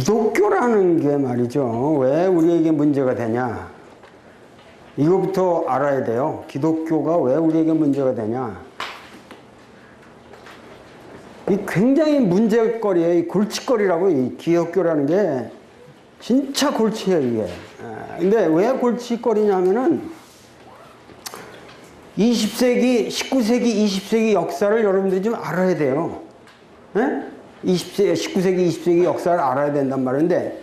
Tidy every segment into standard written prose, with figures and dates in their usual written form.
기독교라는 게 말이죠. 왜 우리에게 문제가 되냐? 이거부터 알아야 돼요. 기독교가 왜 우리에게 문제가 되냐? 이 굉장히 문제거리예요. 이 골칫거리라고, 이 기독교라는 게 진짜 골치예요, 이게. 근데 왜 골칫거리냐면은 20세기, 19세기, 20세기 역사를 여러분들이 좀 알아야 돼요. 예? 19세기, 20세기 역사를 알아야 된단 말인데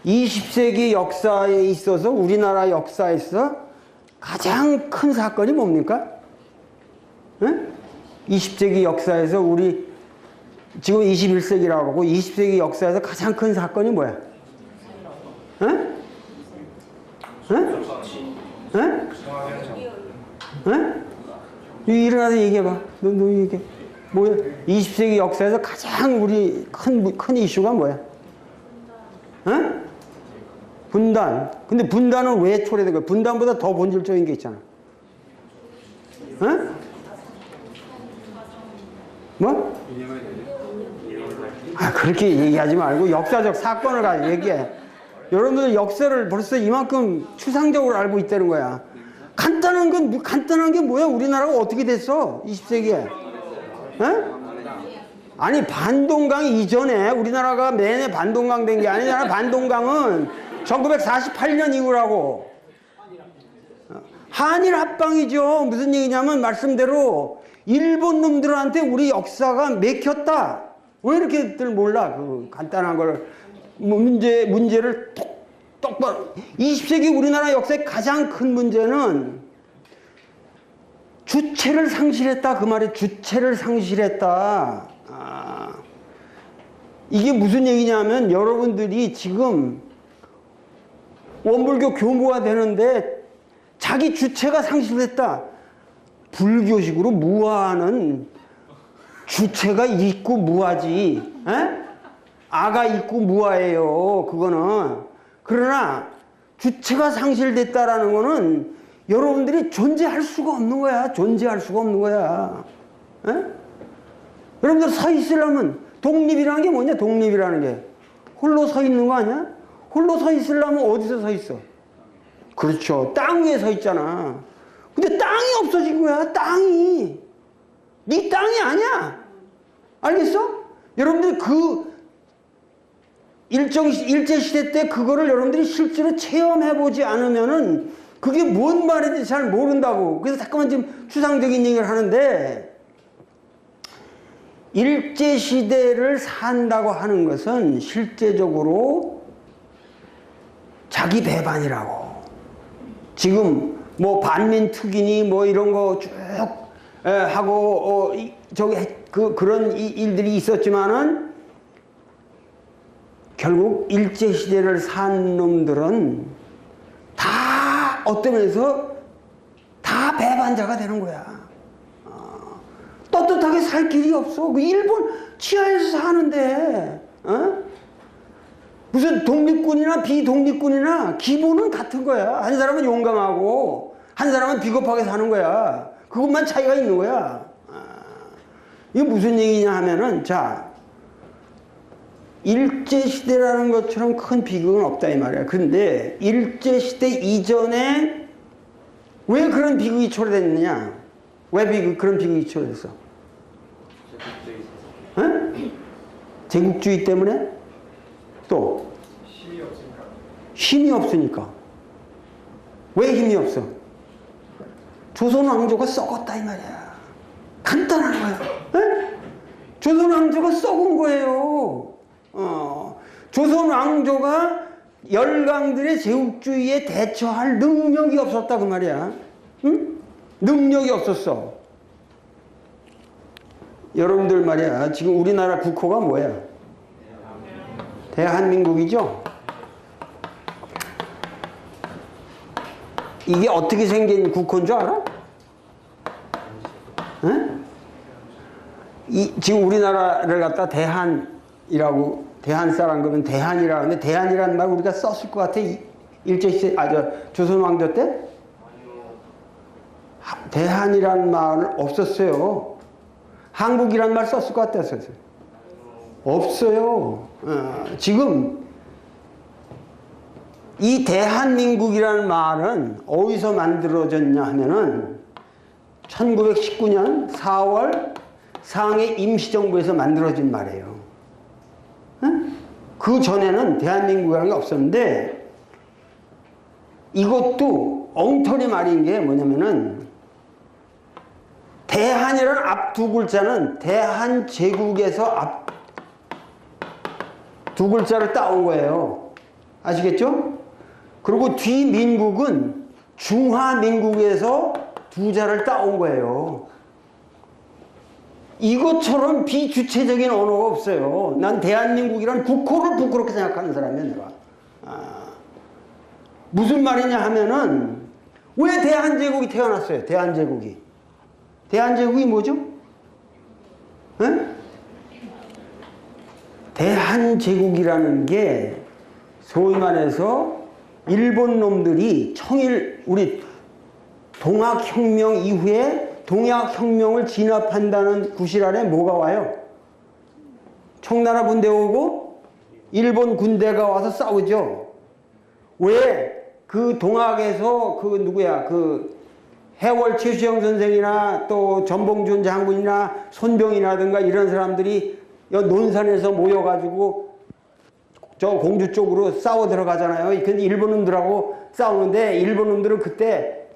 20세기 역사에 있어서 우리나라 역사에서 가장 큰 사건이 뭡니까? 예? 20세기 역사에서 우리 지금 21세기라고 하고 20세기 역사에서 가장 큰 사건이 뭐야? 예? 예? 예? 예? 일어나서 얘기해봐. 너 얘기해. 뭐야? 20세기 역사에서 가장 우리 큰 이슈가 뭐야? 어? 분단. 근데 분단은 왜 초래된 거야? 분단보다 더 본질적인 게 있잖아. 어? 뭐? 그렇게 얘기하지 말고 역사적 사건을 가지고 얘기해. 여러분들 역사를 벌써 이만큼 추상적으로 알고 있다는 거야. 간단한 게 뭐야? 우리나라가 어떻게 됐어? 20세기에. 에? 아니 반동강 이전에 우리나라가 내내 반동강 된 게 아니잖아. 반동강은 1948년 이후라고. 한일 합방이죠. 무슨 얘기냐면 말씀대로 일본 놈들한테 우리 역사가 맥혔다. 왜 이렇게들 몰라? 그 간단한 걸 문제를 똑바로. 20세기 우리나라 역사의 가장 큰 문제는 주체를 상실했다. 그 말이 주체를 상실했다. 이게 무슨 얘기냐면 여러분들이 지금 원불교 교무가 되는데 자기 주체가 상실됐다. 불교식으로 무아는 주체가 있고 무아지. 에? 아가 있고 무아예요. 그거는. 그러나 주체가 상실됐다라는 거는 여러분들이 존재할 수가 없는 거야. 존재할 수가 없는 거야. 에? 여러분들 서 있으려면 독립이라는 게 뭐냐? 독립이라는 게 홀로 서 있는 거 아니야? 홀로 서 있으려면 어디서 서 있어? 그렇죠. 땅 위에 서 있잖아. 근데 땅이 없어진 거야. 땅이. 네 땅이 아니야. 알겠어? 여러분들이 그 일제시대 때 그거를 여러분들이 실제로 체험해보지 않으면은 그게 뭔 말인지 잘 모른다고. 그래서 잠깐만 지금 추상적인 얘기를 하는데 일제시대를 산다고 하는 것은 실제적으로 자기 배반이라고. 지금 뭐 반민특위니 뭐 이런 거 쭉 하고 그런 일들이 있었지만은 결국 일제시대를 산 놈들은 다 어떤 면에서 다 배반자가 되는 거야. 떳떳하게 살 길이 없어. 그 일본 치하에서 사는데 무슨 독립군이나 비독립군이나 기본은 같은 거야. 한 사람은 용감하고 한 사람은 비겁하게 사는 거야. 그것만 차이가 있는 거야. 이게 무슨 얘기냐 하면은 자 일제시대라는 것처럼 큰 비극은 없다 이 말이야. 그런데 일제시대 이전에 왜 그런 비극이 초래됐느냐? 왜 그런 비극이 초래됐어? 제국주의 때문에? 또? 힘이 없으니까. 왜 힘이 없어? 조선 왕조가 썩었다 이 말이야. 간단한 거야. 에? 조선 왕조가 썩은 거예요. 조선 왕조가 열강들의 제국주의에 대처할 능력이 없었다 그 말이야. 응? 능력이 없었어. 여러분들 말이야. 지금 우리나라 국호가 뭐야? 대한민국이죠? 이게 어떻게 생긴 국호인 줄 알아? 응? 지금 우리나라를 갖다 대한이라고, 대한 사람 그러면 대한이라고 하는데 대한이라는 말 우리가 썼을 것 같아? 일제시대, 조선 왕조 때? 대한이라는 말은 없었어요. 한국이라는 말 썼을 것 같았어요. 없어요. 지금 이 대한민국이라는 말은 어디서 만들어졌냐 하면은 1919년 4월 상해 임시정부에서 만들어진 말이에요. 그 전에는 대한민국이라는 게 없었는데, 이것도 엉터리 말인 게 뭐냐면은, 대한이라는 앞 두 글자는 대한제국에서 앞 두 글자를 따온 거예요. 아시겠죠? 그리고 뒤 민국은 중화민국에서 두 자를 따온 거예요. 이것처럼 비주체적인 언어가 없어요. 난 대한민국이란 국호를 부끄럽게 생각하는 사람이야, 내가. 무슨 말이냐 하면은, 왜 대한제국이 태어났어요? 대한제국이. 대한제국이 뭐죠? 에? 대한제국이라는 게 소위 말해서 일본 놈들이 우리 동학혁명 이후에 동학혁명을 진압한다는 구실 아래 뭐가 와요? 청나라 군대 오고 일본 군대가 와서 싸우죠. 왜 그 동학에서 해월 최수영 선생이나 또 전봉준 장군이나 손병이라든가 이런 사람들이 논산에서 모여가지고 저 공주 쪽으로 싸워 들어가잖아요. 근데 일본 놈들하고 싸우는데, 일본 놈들은 그때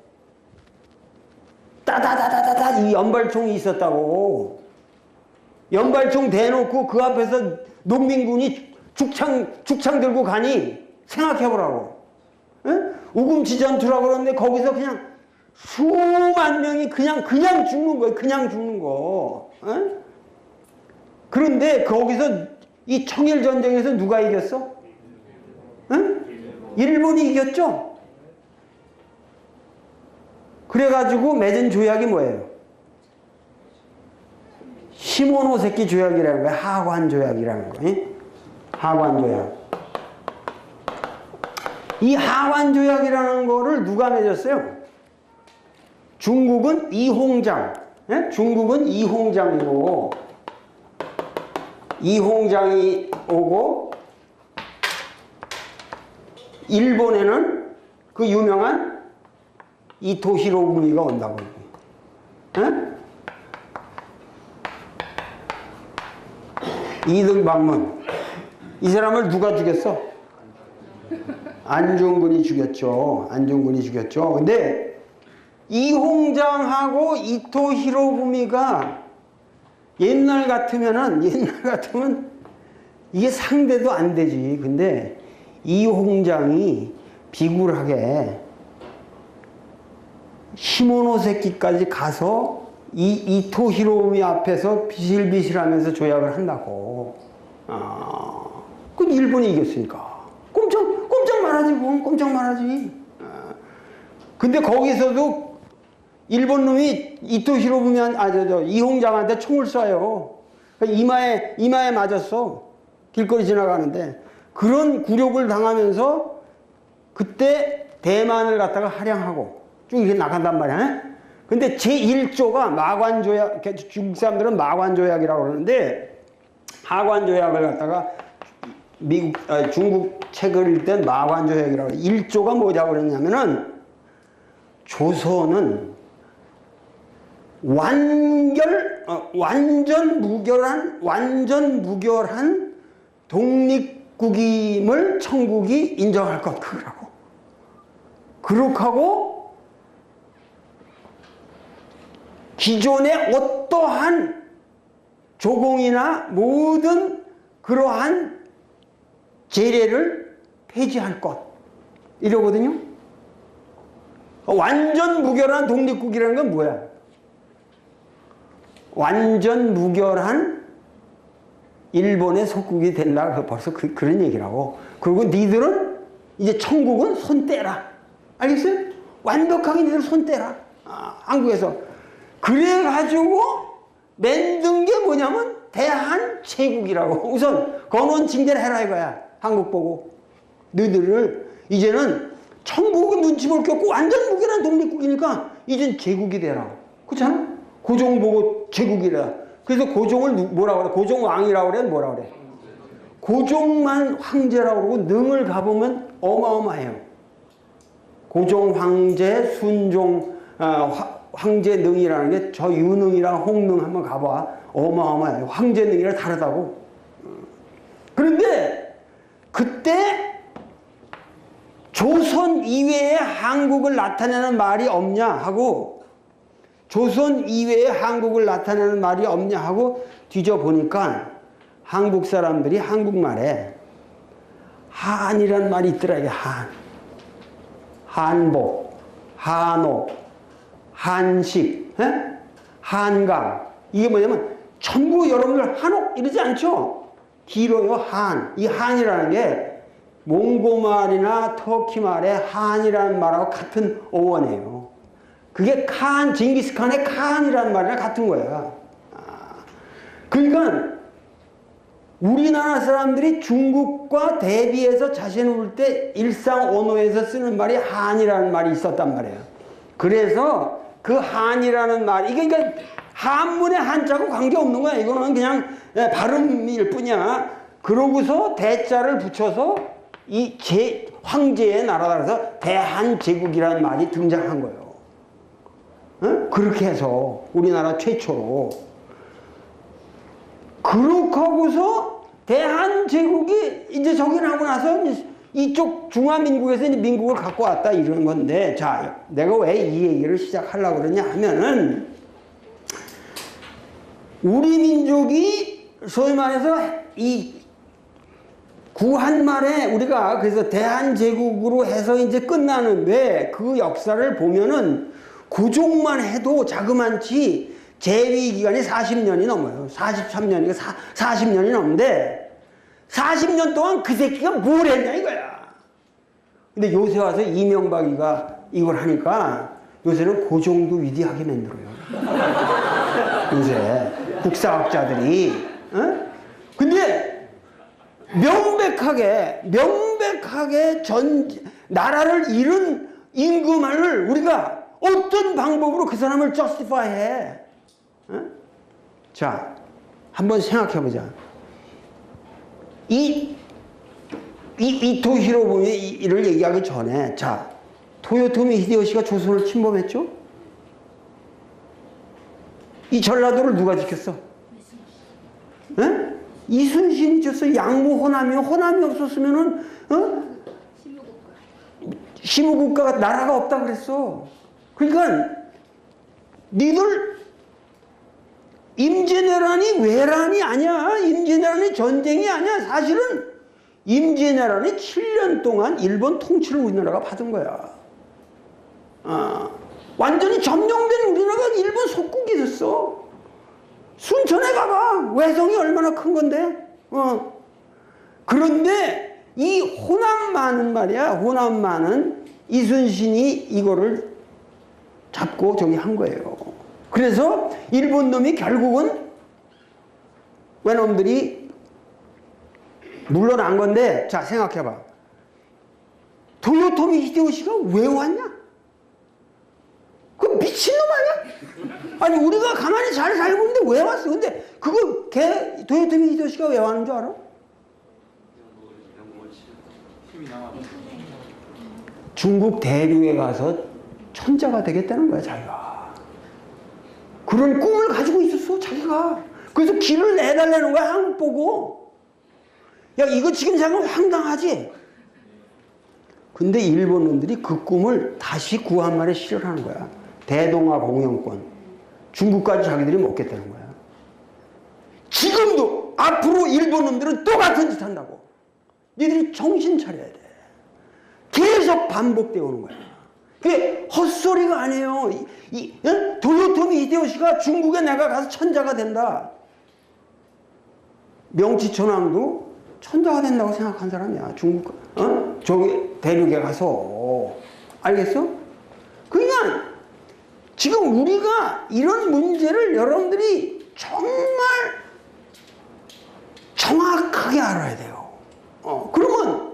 따다다다다다 이 연발총이 있었다고. 연발총 대놓고 그 앞에서 농민군이 죽창 들고 가니 생각해보라고. 우금치 전투라고 그러는데 거기서 그냥 수만 명이 그냥 죽는 거예요. 그냥 죽는 거. 그런데 거기서 이 청일전쟁에서 누가 이겼어? 일본이 이겼죠? 그래가지고 맺은 조약이 뭐예요? 시모노세키 조약이라는 거예요. 하관 조약이라는 거예요. 하관 조약. 이 하관 조약이라는 거를 누가 맺었어요? 중국은 이홍장. 중국은 이홍장이고, 이홍장이 오고, 일본에는 그 유명한 이토 히로부미가 온다고. 이등 방문. 이 사람을 누가 죽였어? 안중근이 죽였죠. 안중근이 죽였죠. 근데 이홍장하고 이토 히로부미가 옛날 같으면 이게 상대도 안 되지. 근데 이홍장이 비굴하게 시모노세키까지 가서 이토 히로부미 앞에서 비실비실하면서 조약을 한다고. 그럼 일본이 이겼으니까. 꼼짝 말하지, 뭐. 꼼짝 말하지. 근데 거기서도 일본 놈이 이토 히로부미 이홍장한테 총을 쏴요. 이마에 맞았어. 길거리 지나가는데. 그런 굴욕을 당하면서 그때 대만을 갖다가 할양하고 쭉 이렇게 나간단 말이야. 근데 제1조가 마관조약, 중국 사람들은 마관조약이라고 그러는데, 하관조약을 갖다가 중국 책을 읽을 땐 마관조약이라고 해요. 1조가 뭐라고 그랬냐면은, 조선은 완전 무결한 독립국임을 청국이 인정할 것, 그거라고. 그렇게 하고, 기존의 어떠한 조공이나 모든 그러한 제례를 폐지할 것, 이러거든요. 완전 무결한 독립국이라는 건 뭐야? 완전 무결한 일본의 속국이 된다. 벌써 그런 얘기라고. 그리고 니들은 이제 청국은 손 떼라. 알겠어요? 완벽하게 니들 손 떼라. 한국에서. 그래가지고 만든 게 뭐냐면 대한제국이라고. 우선 건원 징계를 해라 이거야. 한국 보고. 너희들을 이제는 청국은 눈치 볼 게 없고 완전 무결한 독립국이니까 이젠 제국이 되라. 그렇잖아? 고종 보고 제국이라. 그래서 고종을 뭐라고 그래? 고종왕이라고 그래? 뭐라고 그래? 고종만 황제라고 그러고 능을 가보면 어마어마해요. 고종 황제, 순종 황제 능이라는 게 저 유능이랑 홍능 한번 가봐. 어마어마해요. 황제 능이랑 다르다고. 그런데 그때 조선 이외에 한국을 나타내는 말이 없냐 하고, 조선 이외에 한국을 나타내는 말이 없냐 하고 뒤져보니까 한국 사람들이 한국말에 한이라는 말이 있더라. 이게 한. 한복, 한옥, 한식, 에? 한강. 이게 뭐냐면 전부 여러분들 한옥 이러지 않죠? 길어요. 한. 이 한이라는 게 몽고말이나 터키말의 한이라는 말하고 같은 어원이에요. 그게 칸, 징기스칸의 칸이라는 말이랑 같은 거야. 그러니까 우리나라 사람들이 중국과 대비해서 자신을 볼 때 일상 언어에서 쓰는 말이 한이라는 말이 있었단 말이에요. 그래서 그 한이라는 말, 이게 그러니까 한문의 한자고 관계없는 거야. 이거는 그냥 발음일 뿐이야. 그러고서 대자를 붙여서 이 황제의 나라라서 대한제국이라는 말이 등장한 거예요. 어? 그렇게 해서 우리나라 최초로. 그렇게 하고서 대한제국이 이제 정의하고 나서 이쪽 중화민국에서 이제 민국을 갖고 왔다 이런 건데, 자, 내가 왜 이 얘기를 시작하려고 그러냐 하면은, 우리 민족이 소위 말해서 이 구한말에 우리가 그래서 대한제국으로 해서 이제 끝나는데, 그 역사를 보면은 고종만 해도 자그만치 재위 기간이 40년이 넘어요. 43년이니까 40년이 넘는데 40년 동안 그 새끼가 뭘 했냐 이거야. 근데 요새 와서 이명박이가 이걸 하니까 요새는 고종도 위대하게 만들어요. 요새 국사학자들이. 어? 근데 명백하게 나라를 잃은 임금을 우리가 어떤 방법으로 그 사람을 justify 해. 어? 자, 한번 생각해 보자. 이토 히로부미를 얘기하기 전에, 자, 토요토미 히데요시가 조선을 침범했죠? 이 전라도를 누가 지켰어? 에? 이순신이 지켰어. 양무 호남이 없었으면은, 시무국가가 나라가 없다 그랬어. 그러니까 니들 임진왜란이 외란이 아니야. 임진왜란이 전쟁이 아니야. 사실은 임진왜란이 7년 동안 일본 통치를 우리나라가 받은 거야. 완전히 점령된 우리나라가 일본 속국이 됐어. 순천에 가봐. 외성이 얼마나 큰 건데. 그런데 이 호남만은 말이야. 호남만은 이순신이 이거를 잡고 저기 한 거예요. 그래서 일본 놈이 결국은 외놈들이 물러난 건데, 자, 생각해봐. 토요토미 히데요시가 왜 왔냐? 그 미친놈 아니야? 아니, 우리가 가만히 잘 살고 있는데 왜 왔어? 근데 그거 토요토미 히데요시가 왜 왔는 줄 알아? 중국 대륙에 가서 천자가 되겠다는 거야, 자기가. 그런 꿈을 가지고 있었어, 자기가. 그래서 길을 내달라는 거야, 한국 보고. 야, 이거 지금 생각하면 황당하지? 근데 일본 놈들이 그 꿈을 다시 구한말에 실현하는 거야. 대동아 공영권. 중국까지 자기들이 먹겠다는 거야. 지금도 앞으로 일본 놈들은 또 같은 짓 한다고. 니들이 정신 차려야 돼. 계속 반복되어 오는 거야. 그게 헛소리가 아니에요. 도요토미 히데요시가 중국에 내가 가서 천자가 된다. 명치천왕도 천자가 된다고 생각한 사람이야. 중국, 저기 대륙에 가서. 알겠어? 그러니까 지금 우리가 이런 문제를 여러분들이 정말 정확하게 알아야 돼요. 그러면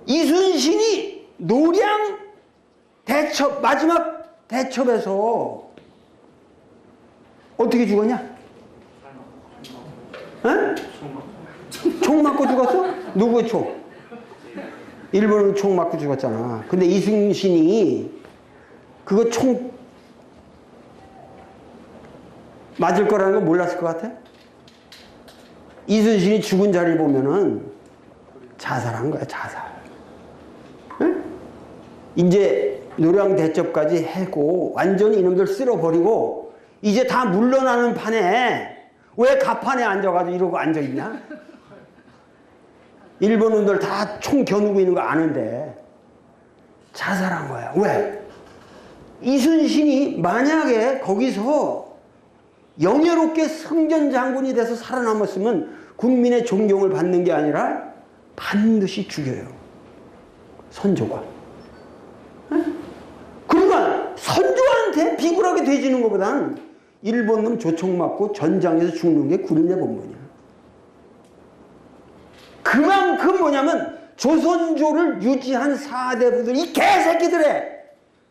이순신이 노량 대첩, 마지막 대첩에서 어떻게 죽었냐? 에? 총 맞고 죽었어? 누구 총? 일본은 총 맞고 죽었잖아. 근데 이순신이 그거 총 맞을 거라는 거 몰랐을 것 같아? 이순신이 죽은 자리를 보면은 자살한 거야, 자살. 응? 이제 노량 대첩까지 해고 완전히 이놈들 쓸어버리고 이제 다 물러나는 판에 왜 가판에 앉아가지고 이러고 앉아있냐? 일본 놈들 다 총 겨누고 있는 거 아는데 자살한 거야. 왜? 이순신이 만약에 거기서 영예롭게 승전 장군이 돼서 살아남았으면 국민의 존경을 받는 게 아니라 반드시 죽여요. 선조가. 그러니까 선조한테 비굴하게 돼지는 것보단 일본 놈 조총 맞고 전장에서 죽는 게 군인의 본분이야. 그만큼 뭐냐면 조선조를 유지한 사대부들 이 개새끼들의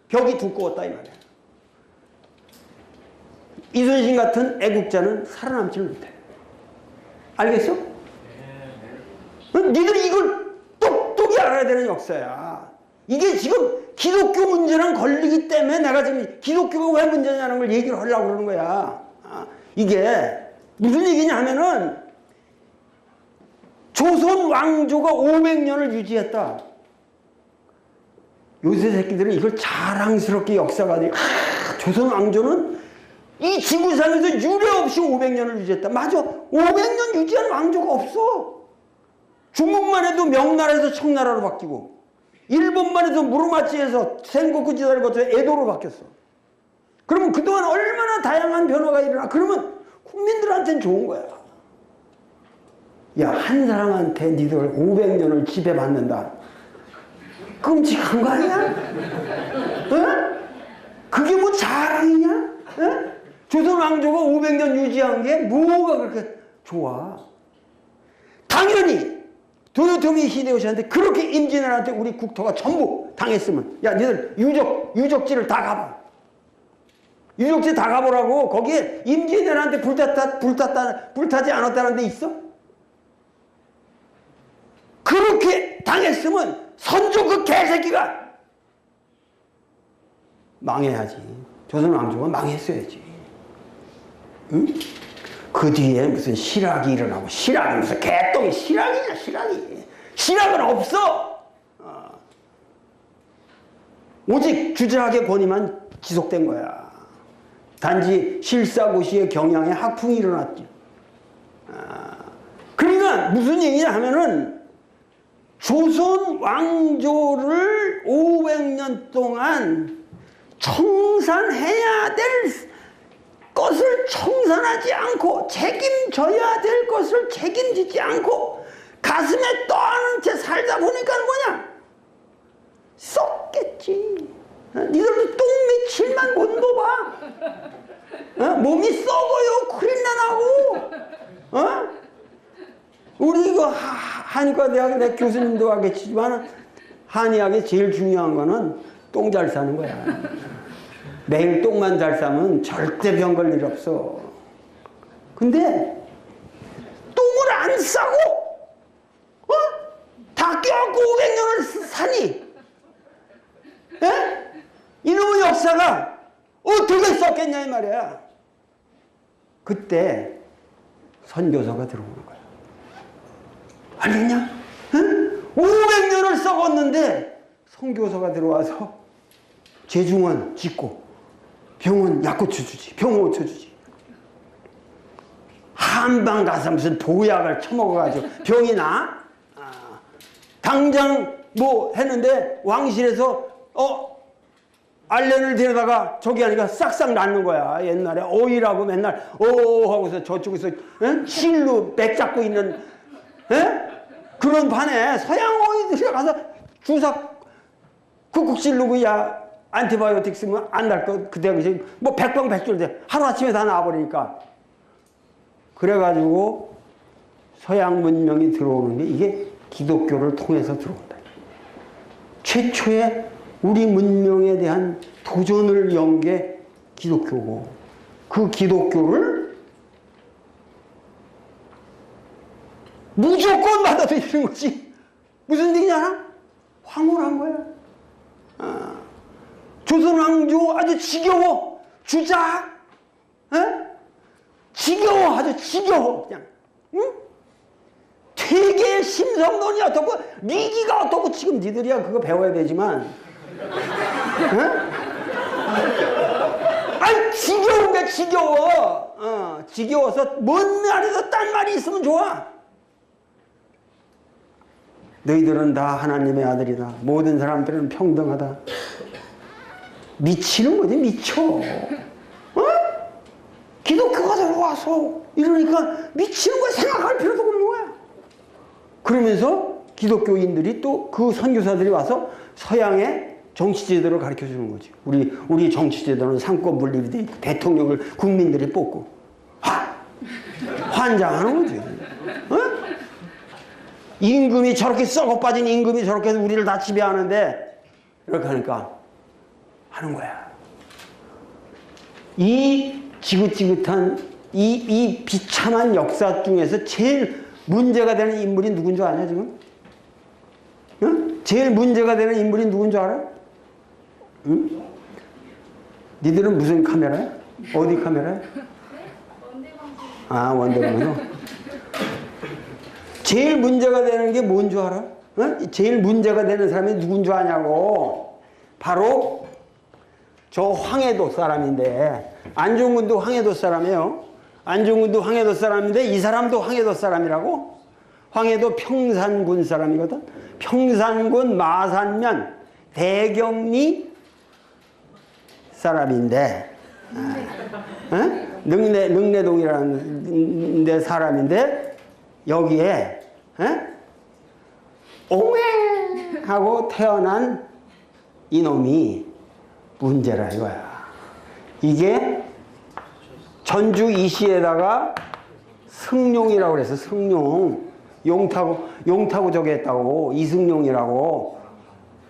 벽이 두꺼웠다 이 말이야. 이순신 같은 애국자는 살아남지 못해. 알겠어? 니들이 이걸 똑똑히 알아야 되는 역사야. 이게 지금 기독교 문제랑 걸리기 때문에 내가 지금 기독교가 왜 문제냐는 걸 얘기를 하려고 그러는 거야. 이게 무슨 얘기냐 하면은 조선 왕조가 500년을 유지했다. 요새 새끼들은 이걸 자랑스럽게 역사가지고 조선 왕조는 이 지구상에서 유례 없이 500년을 유지했다. 맞아. 500년 유지한 왕조가 없어. 중국만 해도 명나라에서 청나라로 바뀌고 일본만 해도 무로마치에서 센고쿠 지사를 거쳐 에도로 바뀌었어. 그러면 그동안 얼마나 다양한 변화가 일어나. 그러면 국민들한테는 좋은 거야. 야, 한 사람한테 니들 500년을 지배받는다. 끔찍한 거 아니야? 어? 그게 뭐 자랑이냐? 어? 조선 왕조가 500년 유지한 게 뭐가 그렇게 좋아? 당연히 도요토미 히데요시한테 그렇게 임진왜란한테 우리 국토가 전부 당했으면 야 니들 유적지를 다 가봐. 유적지 다 가보라고. 거기에 임진왜란한테 불타지 않았다는 데 있어? 그렇게 당했으면 선조 그 개새끼가 망해야지. 조선 왕조가 망했어야지. 응? 그 뒤에 무슨 실학이 일어나고 실학이 무슨 개똥이 실학이냐 실학이. 실학은 없어. 오직 주저하게 권위만 지속된 거야. 단지 실사고시의 경향에 학풍이 일어났지. 그러니까 무슨 얘기냐 하면은 조선 왕조를 500년 동안 청산해야 될 것을 청산하지 않고 책임져야 될 것을 책임지지 않고 가슴에 떠안은 채 살다 보니까 뭐냐? 썩겠지. 니들도 똥 며칠만 못 놓아. 몸이 썩어요. 큰일나 나고. 우리 이거 한의과대학 내 교수님도 하겠지만 한의학에 제일 중요한 거는 똥 잘 싸는 거야. 매일 똥만 잘 싸면 절대 병 걸 일 없어. 근데 똥을 안 싸고 다 껴안고 500년을 사니 이놈의 역사가 어떻게 썼겠냐 이 말이야. 그때 선교사가 들어오는 거야. 알겠냐? 500년을 썩었는데 선교사가 들어와서 재중원 짓고 병원 약고쳐 주지. 병원 고쳐 주지. 한방 가서 무슨 보약을 처먹어가지고 병이 나? 당장 뭐 했는데 왕실에서 알렌을 데려다가 저기 하니까 싹싹 낫는 거야. 옛날에 어이라고 맨날 하고서 저쪽에서 실로 맥 잡고 있는 그런 판에 서양 어이들이 가서 주사 쿡쿡 찔르고 야 안티바이오틱 쓰면 안 날 거 그때 당시 뭐 백병백줄 돼. 하루아침에 다 나와버리니까. 그래가지고 서양 문명이 들어오는 게 이게 기독교를 통해서 들어온다. 최초의 우리 문명에 대한 도전을 연 게 기독교고 그 기독교를 무조건 받아들이는 거지. 무슨 얘기냐 알아? 황홀한 거야. 조선왕조 아주 지겨워. 주작. 지겨워. 아주 지겨워. 그냥. 응? 되게 심성론이 어떻고 리기가 어떻고 지금 니들이야 그거 배워야 되지만 아니 지겨운 게 지겨워. 지겨워서 뭔 말에서 딴 말이 있으면 좋아. 너희들은 다 하나님의 아들이다. 모든 사람들은 평등하다. 미치는 거지 미쳐. 기독교가 들어와서 이러니까 미치는 거야. 생각할 필요도 없는 거야. 그러면서 기독교인들이 또 그 선교사들이 와서 서양의 정치제도를 가르쳐 주는 거지. 우리 정치제도는 상권 분립이 돼 있고 대통령을 국민들이 뽑고 환장하는 거지. 임금이 저렇게 썩어 빠진 임금이 저렇게 해서 우리를 다 지배하는데 이렇게 하니까 하는 거야. 이 지긋지긋한 이 비참한 역사 중에서 제일 문제가 되는 인물이 누군 줄 아냐 지금? 응? 제일 문제가 되는 인물이 누군 줄 알아? 응? 니들은 무슨 카메라야? 어디 카메라야? 아 원대방송. 제일 문제가 되는 게 뭔 줄 알아? 응? 제일 문제가 되는 사람이 누군 줄 아냐고. 바로 저 황해도 사람인데 안중근도 황해도 사람이에요. 안중근도 황해도 사람인데 이 사람도 황해도 사람이라고? 황해도 평산군 사람이거든. 평산군 마산면 대경리 사람인데 능내동이라는 데 사람인데 여기에 옹해 하고 태어난 이놈이 문제라 이거야. 이게 전주 이시에다가 승룡이라고 그래서 승룡 용타고 저기 했다고 이승룡이라고.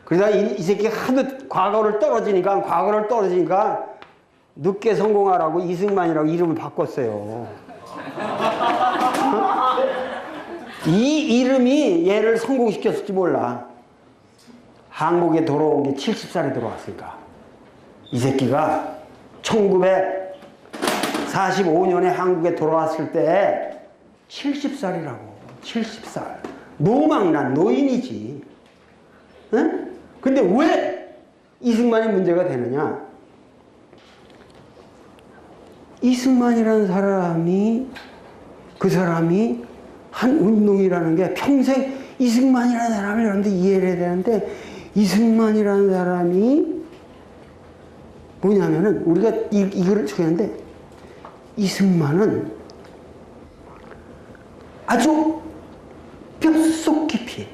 그러다 이 새끼 하도 과거를 떨어지니까 늦게 성공하라고 이승만이라고 이름을 바꿨어요. 이 이름이 얘를 성공시켰을지 몰라. 한국에 돌아온 게 70살에 들어왔으니까. 이 새끼가 1945년에 한국에 돌아왔을 때 70살이라고. 70살. 노망난 노인이지. 응? 근데 왜 이승만이 문제가 되느냐? 이승만이라는 사람이 그 사람이 한 운동이라는 게 평생 이승만이라는 사람을 여러분들 이해를 해야 되는데 이승만이라는 사람이 뭐냐면은 우리가 이거를 적었는데 이승만은 아주 뼛속 깊이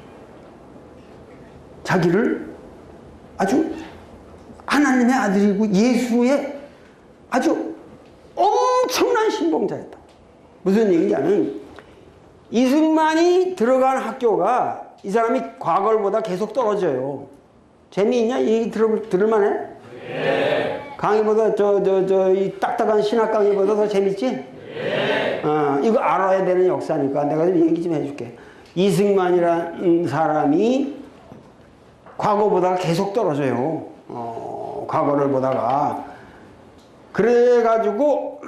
자기를 아주 하나님의 아들이고 예수의 아주 엄청난 신봉자였다. 무슨 얘기냐면 이승만이 들어간 학교가 이 사람이 과거보다 계속 떨어져요. 재미있냐? 이 얘기 들을만해? 네. 강의보다 이 딱딱한 신학 강의보다 더 재밌지? 네. 이거 알아야 되는 역사니까 내가 좀 얘기 좀 해줄게. 이승만이라는 사람이 과거보다 계속 떨어져요. 과거를 보다가. 그래가지고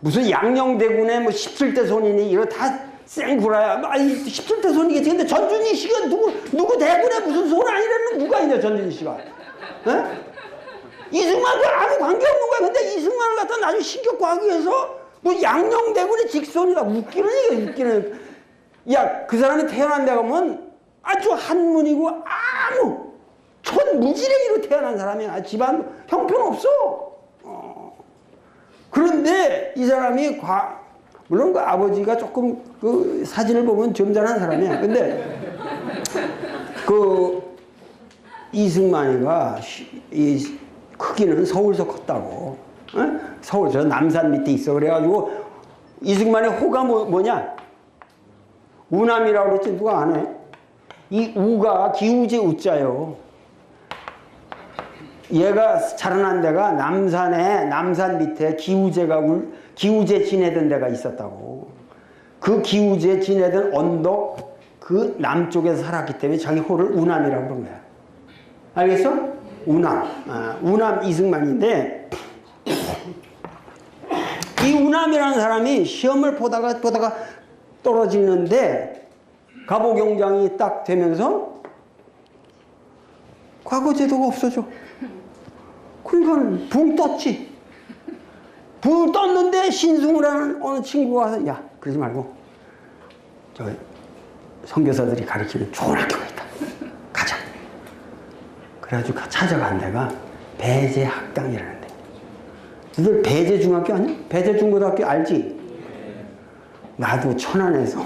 무슨 양녕대군의 뭐 17대 손이니 이거 다 생구라야. 아니 17대 손이겠지. 근데 전준희 씨가 누구 대군의 무슨 손 아니라는 누가 있냐 전준희 씨가. 이승만과 아무 관계없는 거야. 근데 이승만을 갖다 나중에 신격과학위해서 뭐 양녕대군의 직손이다. 웃기는 얘기야 웃기는. 야 그 사람이 태어난 데가 보면 아주 한문이고 아무 천무지랭이로 태어난 사람이야. 집안 형편없어. 그런데 이 사람이 물론 그 아버지가 조금 그 사진을 보면 점잖은 사람이야. 근데 그 이승만이가 이 크기는 서울서 컸다고. 서울 저 남산 밑에 있어. 그래가지고 이승만의 호가 뭐냐? 우남이라고 그랬지. 누가 안 해? 이 우가 기우제 우자요. 얘가 자라난 데가 남산 밑에 기우제 지내던 데가 있었다고. 그 기우제 지내던 언덕 그 남쪽에서 살았기 때문에 자기 호를 우남이라고 그런 거야. 알겠어? 우남. 우남 이승만인데, 이 우남이라는 사람이 시험을 보다가 떨어지는데 갑오경장이 딱 되면서 과거 제도가 없어져. 그러니까 붕 떴지. 붕 떴는데 신승을 하는 어느 친구가 와서, 야, 그러지 말고 저 선교사들이 가르치는 좋은 학교가 있다. 가자. 그래가지고 찾아간 데가 배제학당이라는 데. 너들 배제중학교 아니야? 배제중고등학교 알지? 나도 천안에서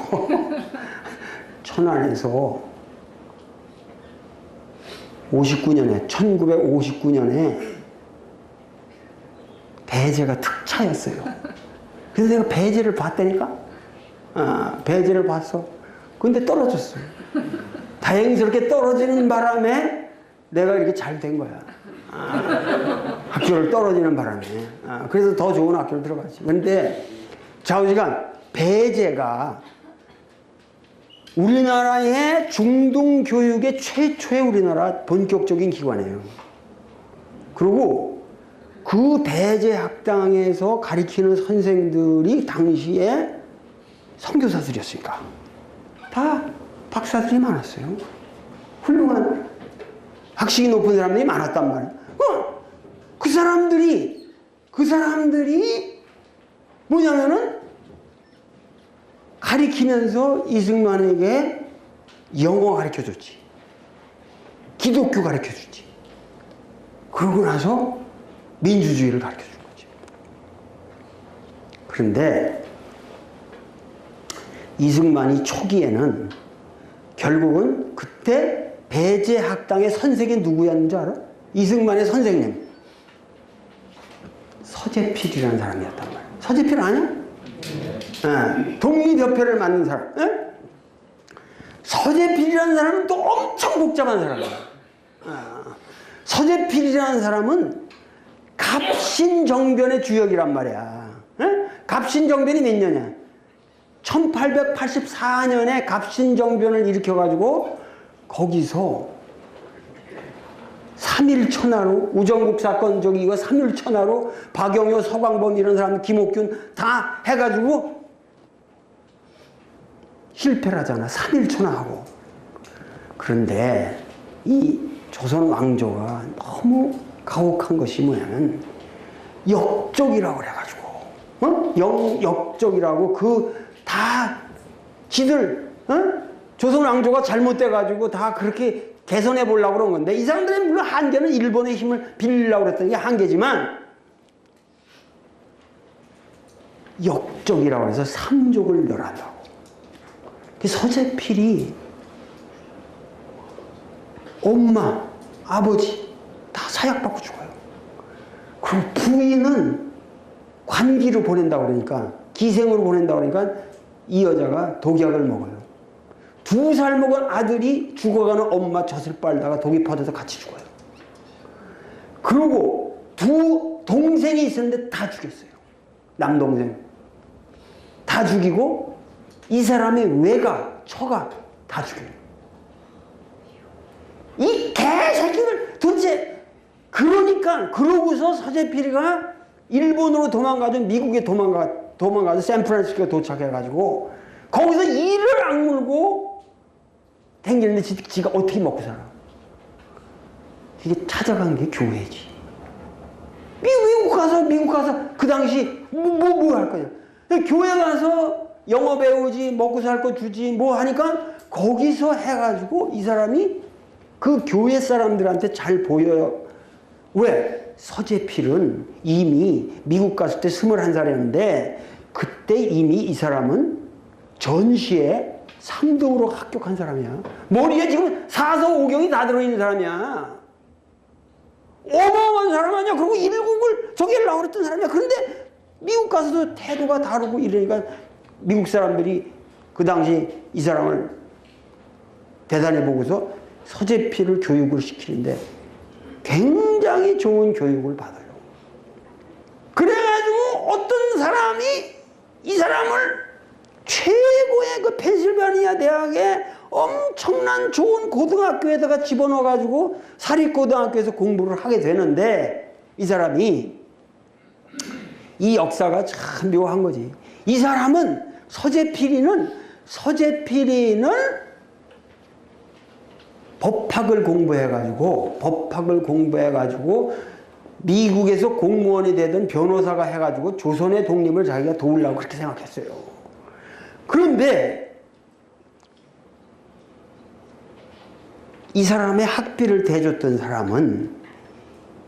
1959년에 배제가 특차였어요. 그래서 내가 배제를 봤다니까? 배제를 봤어. 근데 떨어졌어. 다행스럽게 떨어지는 바람에 내가 이렇게 잘 된 거야. 학교를 떨어지는 바람에. 그래서 더 좋은 학교를 들어갔지. 근데 좌우지간 배제가 우리나라의 중등교육의 최초의 우리나라 본격적인 기관이에요. 그리고 그 배제학당에서 가르치는 선생들이 당시에 선교사들이었으니까 다 박사들이 많았어요. 훌륭한 학식이 높은 사람들이 많았단 말이에요. 그 사람들이 뭐냐면은 가리키면서 이승만에게 영어 가르쳐줬지. 기독교 가르쳐줬지. 그러고 나서 민주주의를 가르쳐준 거지. 그런데 이승만이 초기에는 결국은 그때 배제학당의 선생이 누구였는지 알아? 이승만의 선생님. 서재필이라는 사람이었단 말이야. 서재필 아냐? 독립협회를 만든 사람. 서재필이라는 사람은 또 엄청 복잡한 사람이야. 서재필이라는 사람은 갑신정변의 주역이란 말이야. 갑신정변이 몇 년이야? 1884년에 갑신정변을 일으켜가지고 거기서 3.1천하로 우정국 사건 이거 3.1천하로 박영효, 서광범 이런 사람, 김옥균 다 해가지고 실패를 하잖아. 3.1천하하고. 그런데 이 조선 왕조가 너무 가혹한 것이 뭐냐면 역적이라고 그래가지고 역적이라고 그 다 지들 조선 왕조가 잘못돼가지고 다 그렇게 개선해 보려고 그런 건데 이 사람들은 물론 한계는 일본의 힘을 빌리려고 그랬던 게 한계지만 역적이라고 해서 삼족을 멸한다고. 서재필이 엄마, 아버지 다 사약받고 죽어요. 그럼 부인은 관기로 보낸다고 그러니까 기생으로 보낸다고 그러니까 이 여자가 독약을 먹어요. 2살 먹은 아들이 죽어가는 엄마 젖을 빨다가 독이 퍼져서 같이 죽어요. 그리고 2 동생이 있었는데 다 죽였어요. 남동생. 다 죽이고 이 사람의 외가, 처가 다 죽여요. 이 개새끼들 도대체 그러고서 서재필이가 일본으로 도망가죠. 미국에 도망가서 샌프란시스코에 도착해가지고 거기서 이를 악물고 댕기는데 지가 어떻게 먹고 살아? 이게 찾아간 게 교회지. 미국 가서 그 당시 뭐 할 거냐? 교회 가서 영어 배우지, 먹고 살 거 주지, 뭐 하니까 거기서 해가지고 이 사람이 그 교회 사람들한테 잘 보여요. 왜? 서재필은 이미 미국 갔을 때 21살이었는데 그때 이미 이 사람은 전시에 3등으로 합격한 사람이야. 머리에 지금 4서 5경이 다 들어있는 사람이야. 어마어마한 사람 아니야. 그리고 일국을 저기 하려고 그랬던 사람이야. 그런데 미국 가서도 태도가 다르고 이러니까 미국 사람들이 그 당시 이 사람을 대단히 보고서 서재필을 교육을 시키는데 굉장히 좋은 교육을 받아요. 그래가지고 어떤 사람이 이 사람을 최고의 그 펜실바니아 대학의 엄청난 좋은 고등학교에다가 집어넣어가지고 사립고등학교에서 공부를 하게 되는데, 이 사람이, 이 역사가 참 묘한 거지. 이 사람은 서재필이는 법학을 공부해가지고 미국에서 공무원이 되든 변호사가 해가지고 조선의 독립을 자기가 도우려고 그렇게 생각했어요. 그런데 이 사람의 학비를 대줬던 사람은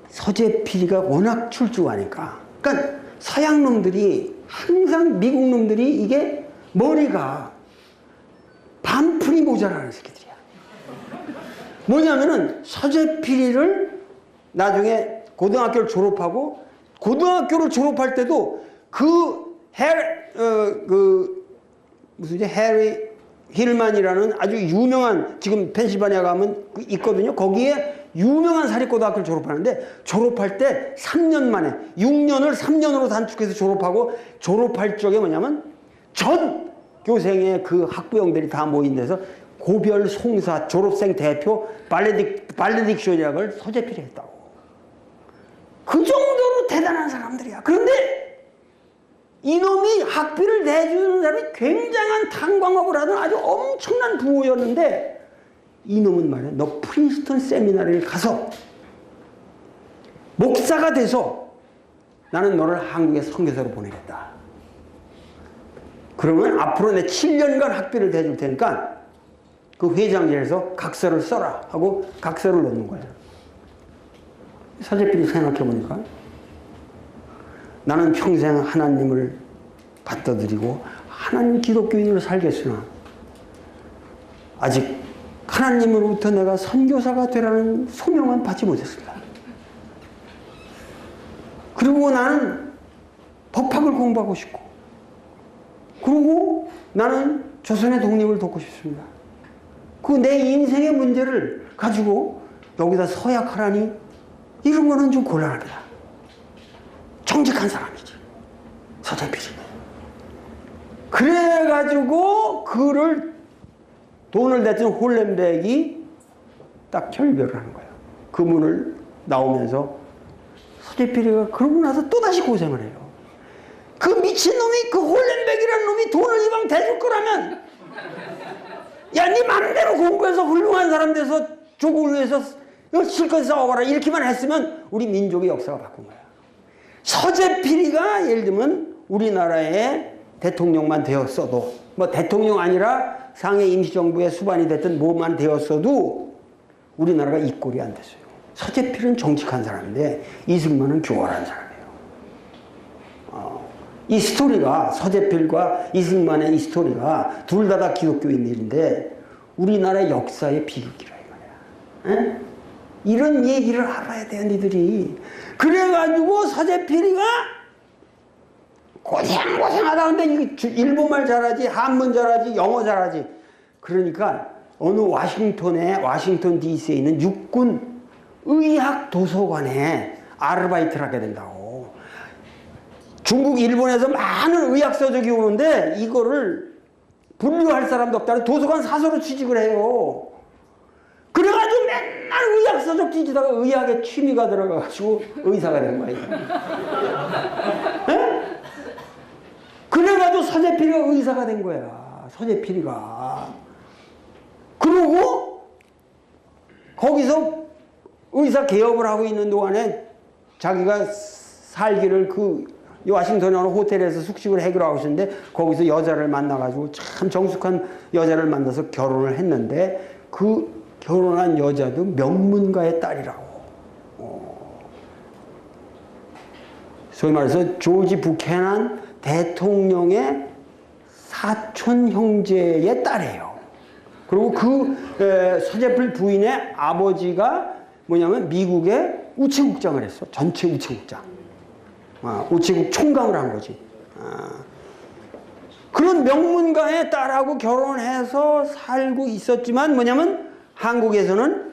서재필이가 워낙 출중하니까, 그러니까 서양 놈들이 항상 미국 놈들이 이게 머리가 반푼이 모자라는 새끼들이야. 뭐냐면은 서재필이를 나중에 고등학교를 졸업하고, 고등학교를 졸업할 때도 해리 힐만이라는 아주 유명한, 지금 펜실바니아 가면 있거든요. 거기에 유명한 사립고등학교를 졸업하는데, 졸업할 때 3년 만에 6년을 3년으로 단축해서 졸업하고, 졸업할 적에 뭐냐면 전 교생의 그 학부형들이 다 모인 데서 고별 송사 졸업생 대표 발레딕션이라고 서재필이 했다고. 그 정도로 대단한 사람들이야. 그런데 이놈이 학비를 내주는 사람이 굉장한 탕광업을 하던 아주 엄청난 부호였는데, 이놈은 말이야, 너 프린스턴 세미나리를 가서 목사가 돼서 나는 너를 한국에 선교사로 보내겠다. 그러면 앞으로 내 7년간 학비를 대줄 테니까 그 회장실에서 각서를 써라 하고 각서를 넣는 거예요. 서재필이 생각해보니까, 나는 평생 하나님을 받아들이고 하나님 기독교인으로 살겠으나 아직 하나님으로부터 내가 선교사가 되라는 소명은 받지 못했습니다. 그리고 나는 법학을 공부하고 싶고, 그리고 나는 조선의 독립을 돕고 싶습니다. 그 내 인생의 문제를 가지고 여기다 서약하라니, 이런 거는 좀 곤란합니다. 정직한 사람이지, 서재필이. 그래가지고 그를, 돈을 냈던 홀렌백이 딱 결별을 하는 거예요. 그 문을 나오면서 서재필이가 그러고 나서 또다시 고생을 해요. 그 미친놈이, 그 홀렌백이라는 놈이 돈을 이왕 대줄 거라면, 야, 네 마음대로 공부해서 훌륭한 사람 돼서 조국을 위해서 실컷 싸워봐라, 이렇게만 했으면 우리 민족의 역사가 바꾼 거야. 서재필이가 예를 들면 우리나라의 대통령만 되었어도, 뭐 대통령 아니라 상해 임시정부의 수반이 됐든 뭐만 되었어도 우리나라가 이 꼴이 안 됐어요. 서재필은 정직한 사람인데 이승만은 교활한 사람이에요. 이 스토리가, 서재필과 이승만의 이 스토리가 둘 다 기독교인들인데 우리나라 역사의 비극이라 이 말이야. 에? 이런 얘기를 알아야 돼, 니들이. 그래가지고 서재필이가 고생하다. 근데 일본말 잘하지, 한문 잘하지, 영어 잘하지. 그러니까 어느 워싱턴 DC에 있는 육군 의학 도서관에 아르바이트를 하게 된다고. 중국, 일본에서 많은 의학 서적이 오는데 이거를 분류할 사람도 없다는 도서관 사서로 취직을 해요. 그래가지고 맨날 의학 서적 뒤지다가 의학에 취미가 들어가가지고 의사가 된 거예요. 그래가지고 서재필이가 의사가 된 거야. 서재필이가. 그러고 거기서 의사 개업을 하고 있는 동안에 자기가 살기를 워싱턴에 어느 호텔에서 숙식을 해결하고 있었는데 거기서 여자를 만나가지고 참 정숙한 여자를 만나서 결혼을 했는데, 그 결혼한 여자도 명문가의 딸이라고. 소위 말해서 조지 부캐난 대통령의 사촌 형제의 딸이에요. 그리고 서재필 부인의 아버지가 뭐냐면 미국의 우체국장을 했어. 전체 우체국장. 우체국 총감을 한 거지. 그런 명문가의 딸하고 결혼해서 살고 있었지만 뭐냐면 한국에서는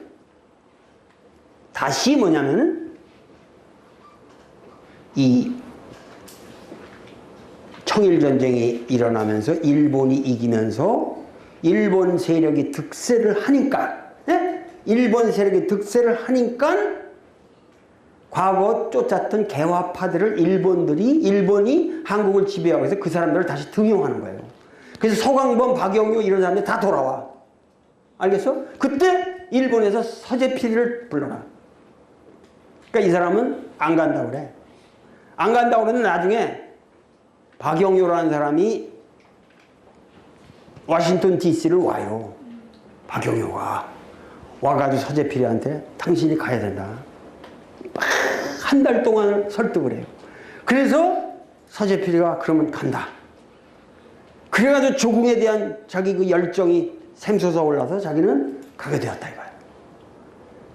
다시 뭐냐면은 이 청일전쟁이 일어나면서 일본이 이기면서 일본 세력이 득세를 하니까, 예? 일본 세력이 득세를 하니까 과거 쫓았던 개화파들을 일본이 한국을 지배하고 해서 그 사람들을 다시 등용하는 거예요. 그래서 서광범, 박영효 이런 사람들이 다 돌아와. 알겠어? 그때 일본에서 서재필을 불러라. 그러니까 이 사람은 안 간다고 그래. 안 간다고 그러면 나중에 박영효라는 사람이 워싱턴 DC를 와요. 박영효가 와가지고 서재필이한테 당신이 가야 된다. 한 달 동안 설득을 해요. 그래서 서재필이가 그러면 간다. 그래가지고 조국에 대한 자기 그 열정이 샘솟아 올라서 자기는 가게 되었다 이거야.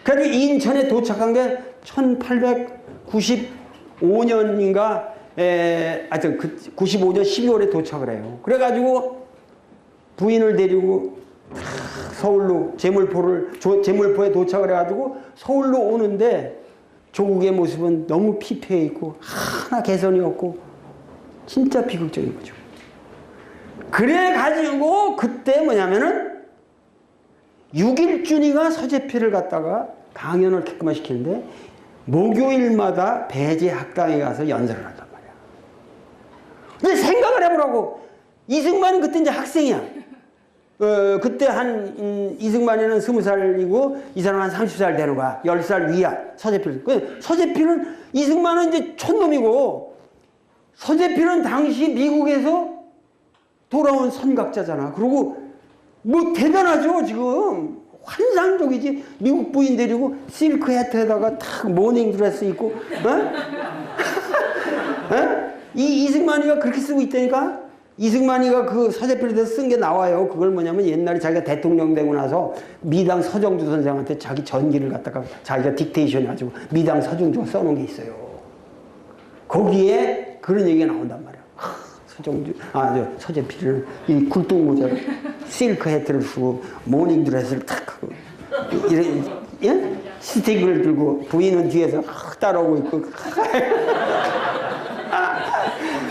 그래가지고 인천에 도착한 게 1895년인가 하여튼 95년 12월에 도착을 해요. 그래가지고 부인을 데리고 서울로 제물포에 도착을 해가지고 서울로 오는데 조국의 모습은 너무 피폐해 있고 하나 개선이 없고 진짜 비극적인 거죠. 그래가지고 그때 뭐냐면은 6.1준이가 서재필을 갖다가 강연을 기꺼이 시키는데 목요일마다 배제학당에 가서 연설을 한단 말이야. 근데 생각을 해보라고. 이승만은 그때 이제 학생이야. 그때 이승만이는 20살이고 이 사람은 한 30살 되는 거야. 10살 위야. 서재필. 서재필은 이승만은 이제 촌놈이고 서재필은 당시 미국에서 돌아온 선각자잖아. 그리고 뭐 대단하죠 지금. 환상적이지. 미국 부인 데리고 실크 해트에다가 탁 모닝드레스 입고 이승만이가 그렇게 쓰고 있다니까. 이승만이가 그 서재필에 대해서 쓴 게 나와요. 그걸 뭐냐면 옛날에 자기가 대통령 되고 나서 미당 서정주 선생한테 자기 전기를 갖다가 자기가 딕테이션 해가지고 미당 서정주가 써놓은 게 있어요. 거기에 그런 얘기가 나온단 말이야. 서재필은 이 굴뚝모자를 실크 해트를 쓰고 모닝드레스를 탁 하고 예? 스틱을 들고 부인은 뒤에서 따라오고 있고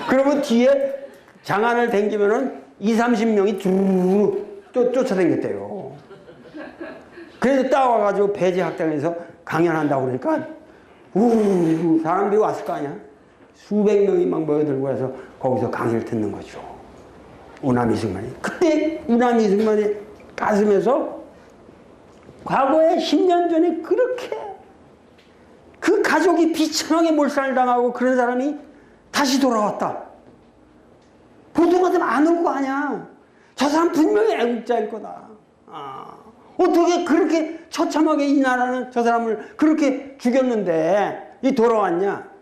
그러면 뒤에 장안을 댕기면은 20-30명이 두루루 쫓아다녔대요. 그래서 따와가지고 배제학당에서 강연한다고 그러니까 사람들이 왔을 거 아니야. 수백 명이 막 모여들고 해서 거기서 강의를 듣는 거죠. 우남 이승만이. 그때 우남 이승만의 가슴에서 과거에 10년 전에 그렇게 그 가족이 비참하게 몰살당하고 그런 사람이 다시 돌아왔다. 보통 같으면 안 올 거 아니야. 저 사람 분명히 애국자일 거다. 어떻게 그렇게 처참하게 이 나라는 저 사람을 그렇게 죽였는데 이 돌아왔냐.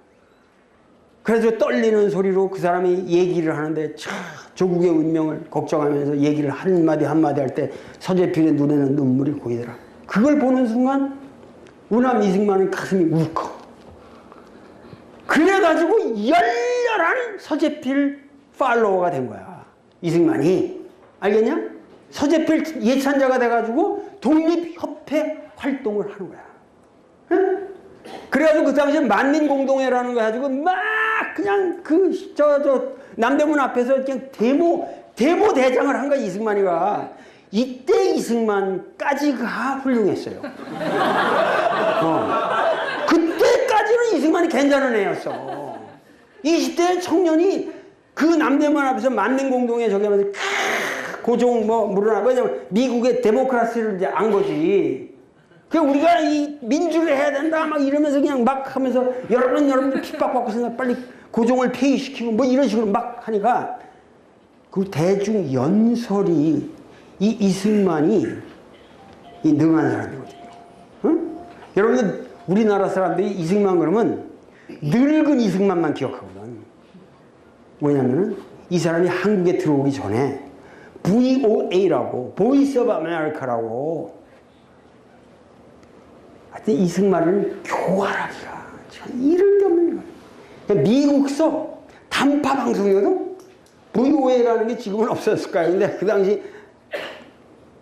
그래서 떨리는 소리로 그 사람이 얘기를 하는데 조국의 운명을 걱정하면서 얘기를 한마디 한마디 할 때 서재필의 눈에는 눈물이 고이더라. 그걸 보는 순간 우남 이승만은 가슴이 울컥. 그래가지고 열렬한 서재필 팔로워가 된 거야. 이승만이. 알겠냐? 서재필 예찬자가 돼가지고 독립협회 활동을 하는 거야. 응? 그래가지고 그 당시에 만민공동회라는 거 해가지고 막 그냥 남대문 앞에서 그냥 데모 대장을 한 거야, 이승만이가. 이때 이승만까지가 훌륭했어요. 그때까지는 이승만이 괜찮은 애였어. 20대 청년이 그 남대문 앞에서 만민공동회 저기 하면서 고종 물어나. 왜냐면 미국의 데모크라시를 이제 안 거지. 그 우리가 이 민주를 해야 된다 막 이러면서 그냥 막 하면서 여러분들 핍박받고 생각 빨리 고종을 폐위시키고 뭐 이런 식으로 막 하니까 그 대중 연설이 이 이승만이 이 능한 사람이거든요. 응? 여러분들 우리나라 사람들이 이승만 그러면 늙은 이승만만 기억하거든. 뭐냐면은 이 사람이 한국에 들어오기 전에 VOA라고 보이스 오브 아메리카라고 하여튼 이승만을 교활하기가 참 이럴 데 없는 거야. 그러니까 미국서 단파 방송이거든. VOA라는 게 지금은 없었을 거야. 근데 그 당시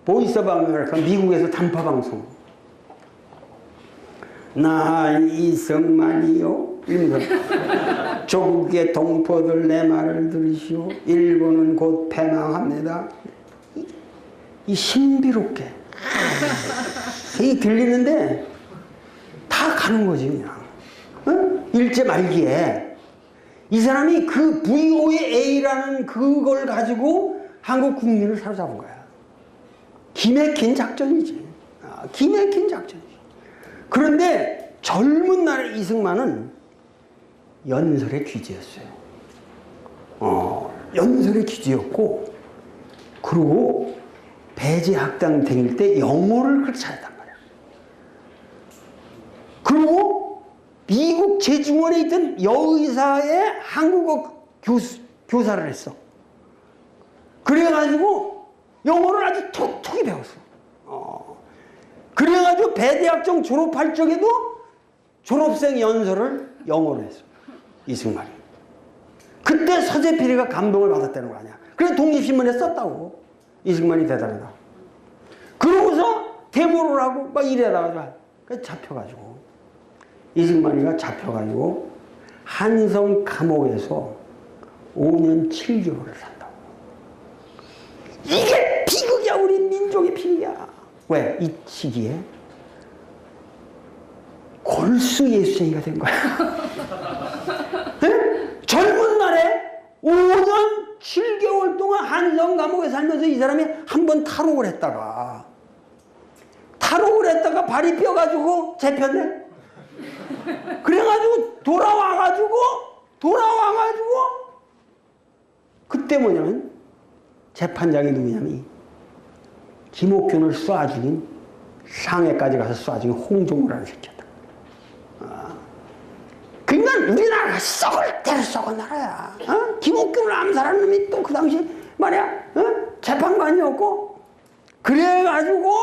보이스 오브 아메리카 미국에서 단파 방송. 나 이승만이요. 이러면서 조국의 동포들 내 말을 들으시오. 일본은 곧 패망합니다. 이 신비롭게 이 들리는데 다 가는 거지 그냥. 어? 일제 말기에 이 사람이 그 VOA라는 그걸 가지고 한국 국민을 사로잡은 거야. 기맥힌 작전이지. 기맥힌 작전이지. 그런데 젊은 날의 이승만은 연설의 귀재였어요. 연설의 귀재였고, 그리고 배제학당 다닐 때 영어를 그렇게 잘했단 말이야. 그리고 미국 제중원에 있던 여의사의 한국어 교사를 했어. 그래가지고 영어를 아주 톡톡히 배웠어. 그래가지고 배대학종 졸업할 적에도 졸업생 연설을 영어로 했어. 이승만이. 그때 서재필이가 감동을 받았다는 거 아니야. 그래서 독립신문에 썼다고. 이승만이 대단하다. 그러고서 데모를 하고 막 이래다가 잡혀가지고 이승만이가 잡혀가지고 한성 감옥에서 5년 7개월을 산다고. 이게 비극이야. 우리 민족의 비극이야. 왜? 이 시기에 골수 예수쟁이가 된 거야. 네? 젊은 날에 5년 7개월 동안 한성 감옥에 살면서 이 사람이 한 번 탈옥을 했다가 발이 뼈가지고 잡혔네. 그래가지고 돌아와가지고 그때 뭐냐면 재판장이 누구냐면 김옥균을 쏴 죽인, 상해까지 가서 쏴 죽인 홍종우라는 새끼였다. 그러니까 우리나라가 썩을 대로 썩은 나라야. 김옥균을 암살한 놈이 또 그 당시 말이야, 재판관이었고, 그래가지고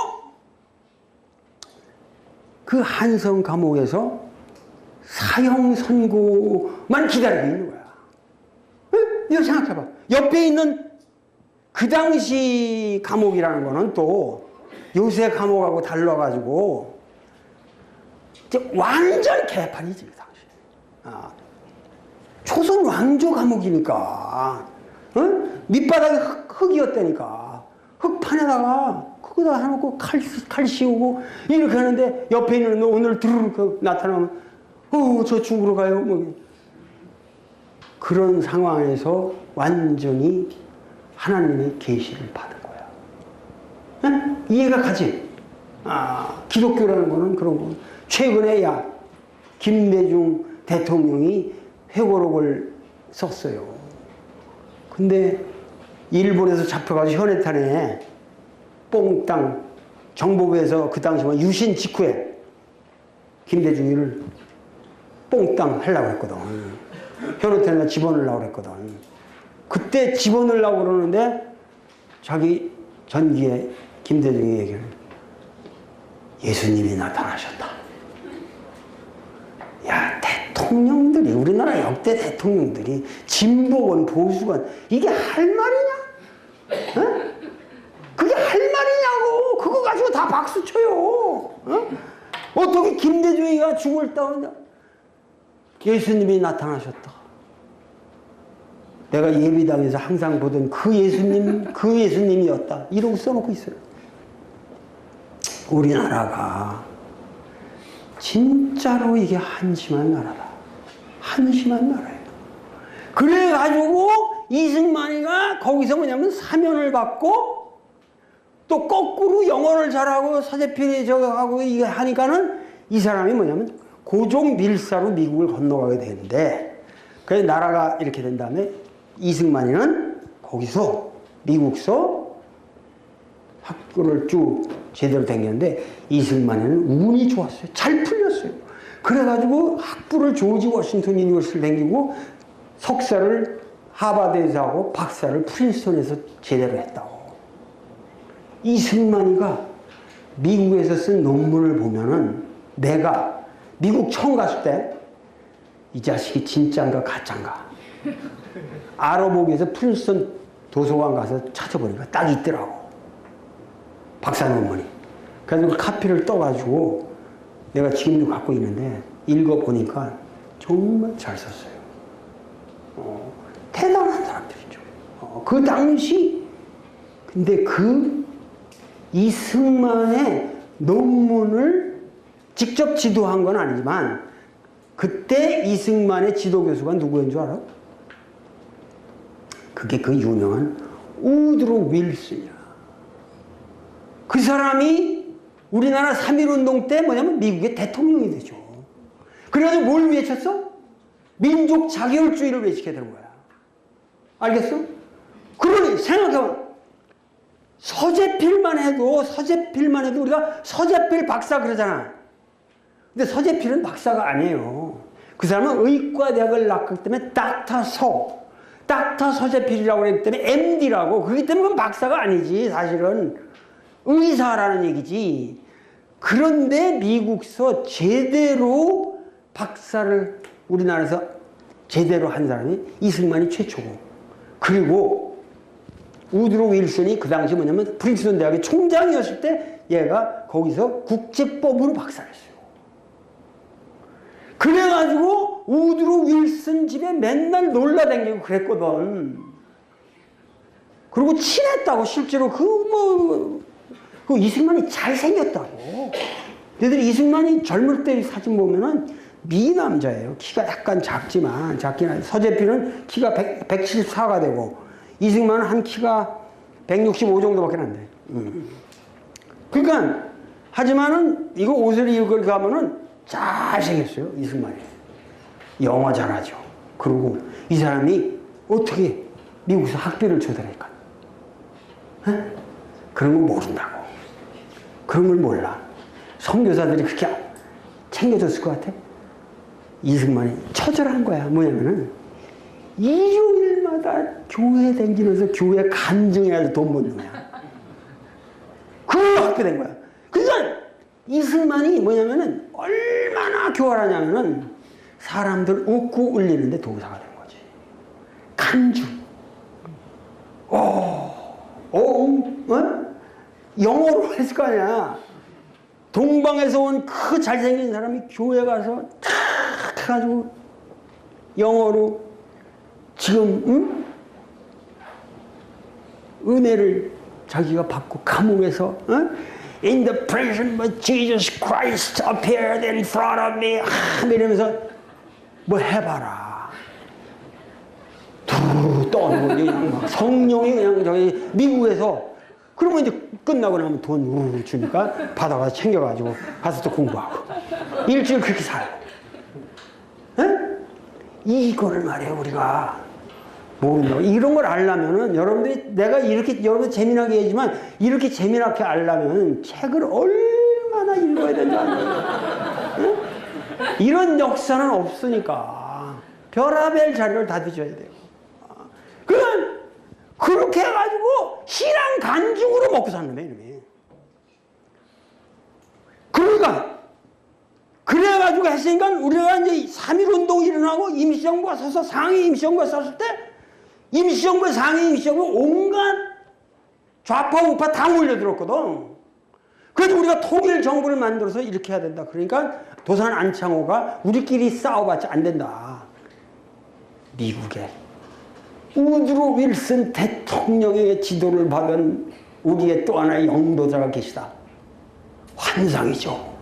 그 한성 감옥에서 사형 선고만 기다리고 있는 거야. 이거 생각해봐. 옆에 있는 그 당시 감옥이라는 거는 또 요새 감옥하고 달라가지고 이제 완전 개판이지, 그 당시. 초선 왕조 감옥이니까, 밑바닥이 흙이었다니까. 흙판에다가 거기다 해놓고 칼 씌우고 이렇게 하는데 옆에 있는 너 오늘 드르륵 나타나면 저 죽으러 가요. 뭐. 그런 상황에서 완전히 하나님의 계시를 받은 거야. 응? 이해가 가지? 기독교라는 거는 그런 거. 최근에 김대중 대통령이 회고록을 썼어요. 근데 일본에서 잡혀가지고 현해탄에 뽕땅 정보부에서 그 당시만 유신 직후에 김대중이를 뽕땅 하려고 했거든. 현해탄에 집어넣으려고 했거든. 그때 집어넣으려고 그러는데 자기 전기에 김대중이 얘기를, 예수님이 나타나셨다. 야, 대통령들이, 우리나라 역대 대통령들이 진보건 보수건 이게 할 말이냐? 그게 할 말이냐고. 그거 가지고 다 박수 쳐요. 어떻게 김대중이가 죽을 따오냐? 예수님이 나타나셨다. 내가 예비당에서 항상 보던 그 예수님이었다. 이러고 써놓고 있어요. 우리나라가 진짜로 이게 한심한 나라다. 한심한 나라예요. 그래가지고 이승만이가 거기서 뭐냐면 사면을 받고 또 거꾸로 영어를 잘하고 서재필이 저거 하고 이거 하니까는 이 사람이 뭐냐면 고종 밀사로 미국을 건너가게 되는데, 그래서 나라가 이렇게 된 다음에 이승만이는 거기서 미국서 학교를 쭉 제대로 다녔는데 이승만이는 운이 좋았어요. 잘 풀렸어요. 그래가지고 학부를 조지 워싱턴 유니버시티를 다니고 석사를 하버드에서 하고 박사를 프린스턴에서 제대로 했다고. 이승만이가 미국에서 쓴 논문을 보면은 내가 미국 처음 갔을 때 이 자식이 진짜인가 가짜인가 알아보기 위해서 프린스턴 도서관 가서 찾아보니까 딱 있더라고. 박사 논문이. 그래서 그 카피를 떠가지고 내가 지금도 갖고 있는데 읽어보니까 정말 잘 썼어요. 대단한 사람들이죠. 그 당시 근데 그 이승만의 논문을 직접 지도한 건 아니지만 그때 이승만의 지도교수가 누구인 줄 알아? 그게 그 유명한 우드로 윌슨이야. 그 사람이 우리나라 3.1운동 때 뭐냐면 미국의 대통령이 되죠. 그래가지고 뭘 외쳤어? 민족 자결주의를 외치게 되는 거야. 알겠어? 그러니 생각해봐. 서재필만 해도 우리가 서재필 박사 그러잖아. 근데 서재필은 박사가 아니에요. 그 사람은 의과대학을 나왔기 때문에 닥터 서재필이라고 그랬기 때문에 MD라고. 그렇기 때문에 그건 박사가 아니지. 사실은 의사라는 얘기지. 그런데 미국서 제대로 박사를 우리나라에서 제대로 한 사람이 이승만이 최초고, 그리고 우드로 윌슨이 그 당시 뭐냐면 프린스턴 대학의 총장이었을 때 얘가 거기서 국제법으로 박사를 했어요. 그래가지고 우드로 윌슨 집에 맨날 놀러다니고 그랬거든. 그리고 친했다고. 실제로 그 이승만이 잘생겼다고. 얘들이 이승만이 젊을 때 사진 보면은 미남자예요. 키가 약간 작긴 한데 서재필은 키가 174가 되고 이승만은 한 키가 165 정도밖에 안 돼. 그러니까 하지만은 이거 옷을 입고 가면은 잘생겼어요. 이승만이. 영어 잘하죠. 그리고 이 사람이 어떻게 미국에서 학비를 줘대니까. 그런 거 모른다고. 그런 걸 몰라. 선교사들이 그렇게 챙겨줬을 것 같아. 이승만이 처절한 거야. 뭐냐면은 일요일마다 교회 다니면서 교회 간증해야지 돈 버는 거야. 그걸로 학교 된 거야. 그러니까 이승만이 뭐냐면은 얼마나 교활하냐면은 사람들 웃고 울리는데 도사가 된 거지. 간증. 영어로 했을 거 아니야. 동방에서 온 그 잘생긴 사람이 교회 가서 탁 해가지고 영어로 지금 은혜를 자기가 받고 감옥에서 In the prison of Jesus Christ appeared in front of me 이러면서 뭐 해봐라. 두루 떠는 그냥 성령이 그냥 저기 미국에서. 그러면 이제 끝나고 나면 돈 우르르 주니까 받아가서 챙겨가지고 가서 또 공부하고 일주일 그렇게 살고. 이거를 말이에요 우리가 모른다고. 이런 걸 알려면은 여러분들이 내가 이렇게 여러분 재미나게 얘기지만 이렇게 재미나게 알려면 책을 얼마나 읽어야 되는지 아니에요? 이런 역사는 없으니까 별하별 자료를 다 뒤져야 돼요. 그러면 그렇게 해가지고 신앙 간증으로 먹고 사는 거예요, 이놈이. 그러니까, 그래가지고 했으니까 우리가 이제 3.1운동이 일어나고 임시정부가 서서 상위 임시정부가 섰을 때 임시정부의 상위 임시정부 온갖 좌파 우파 다 몰려들었거든. 그래서 우리가 통일 정부를 만들어서 이렇게 해야 된다. 그러니까 도산 안창호가 우리끼리 싸워봤자 안 된다. 미국에 우드로 윌슨 대통령의 지도를 받은 우리의 또 하나의 영도자가 계시다. 환상이죠.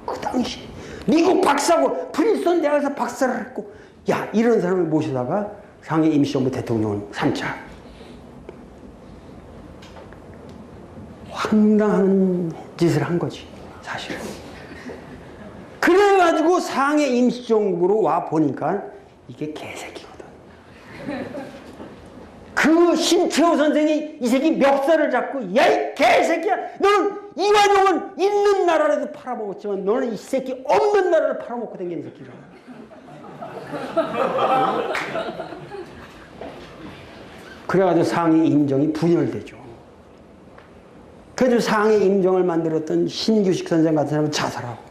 그 당시 미국 박사고 프린스턴 대학에서 박사를 했고, 야, 이런 사람을 모시다가 상해 임시정부 대통령을 3차. 황당한 짓을 한 거지, 사실. 그래가지고 상해 임시정부로 와 보니까 이게 개새끼거든. 그 신채호 선생이 이 새끼 멱살을 잡고, 야, 이 개새끼야! 너는 이완용은 있는 나라라도 팔아먹었지만 너는 이 새끼 없는 나라를 팔아먹고 다니는 새끼라. 그래가지고 상해 임정이 분열되죠. 그래서 상해 임정을 만들었던 신규식 선생 같은 사람은 자살하고.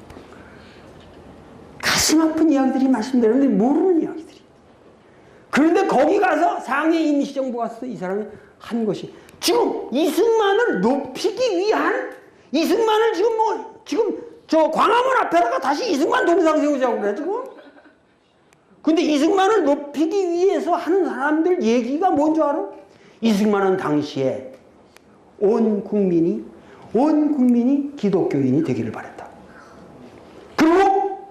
가슴 아픈 이야기들이 말씀드렸는데 모르는 이야기들이. 그런데 거기 가서 상해 임시정부 가서 이 사람이 한 것이 지금 이승만을 높이기 위한, 이승만을 지금 저 광화문 앞에다가 다시 이승만 동상 세우자고 그래 지금. 근데 이승만을 높이기 위해서 하는 사람들 얘기가 뭔 줄 알아? 이승만은 당시에 온 국민이 기독교인이 되기를 바랬다. 그리고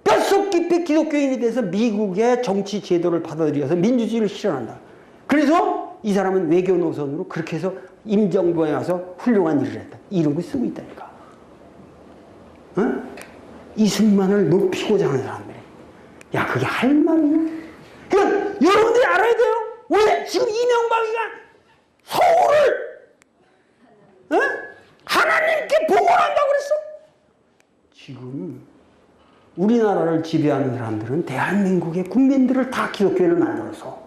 뼛속 깊이 기독교인이 돼서 미국의 정치 제도를 받아들여서 민주주의를 실현한다. 그래서 이 사람은 외교 노선으로 그렇게 해서 임정부에 와서 훌륭한 일을 했다. 이런 거 쓰고 있다니까. 어? 이승만을 높이고자 하는 사람들이. 야, 그게 할 말이냐? 그러니까 여러분들이 알아야 돼요. 왜 지금 이명박이가 서울을 하나님께 복원한다고 그랬어? 지금 우리나라를 지배하는 사람들은 대한민국의 국민들을 다 기독교인을 만들어서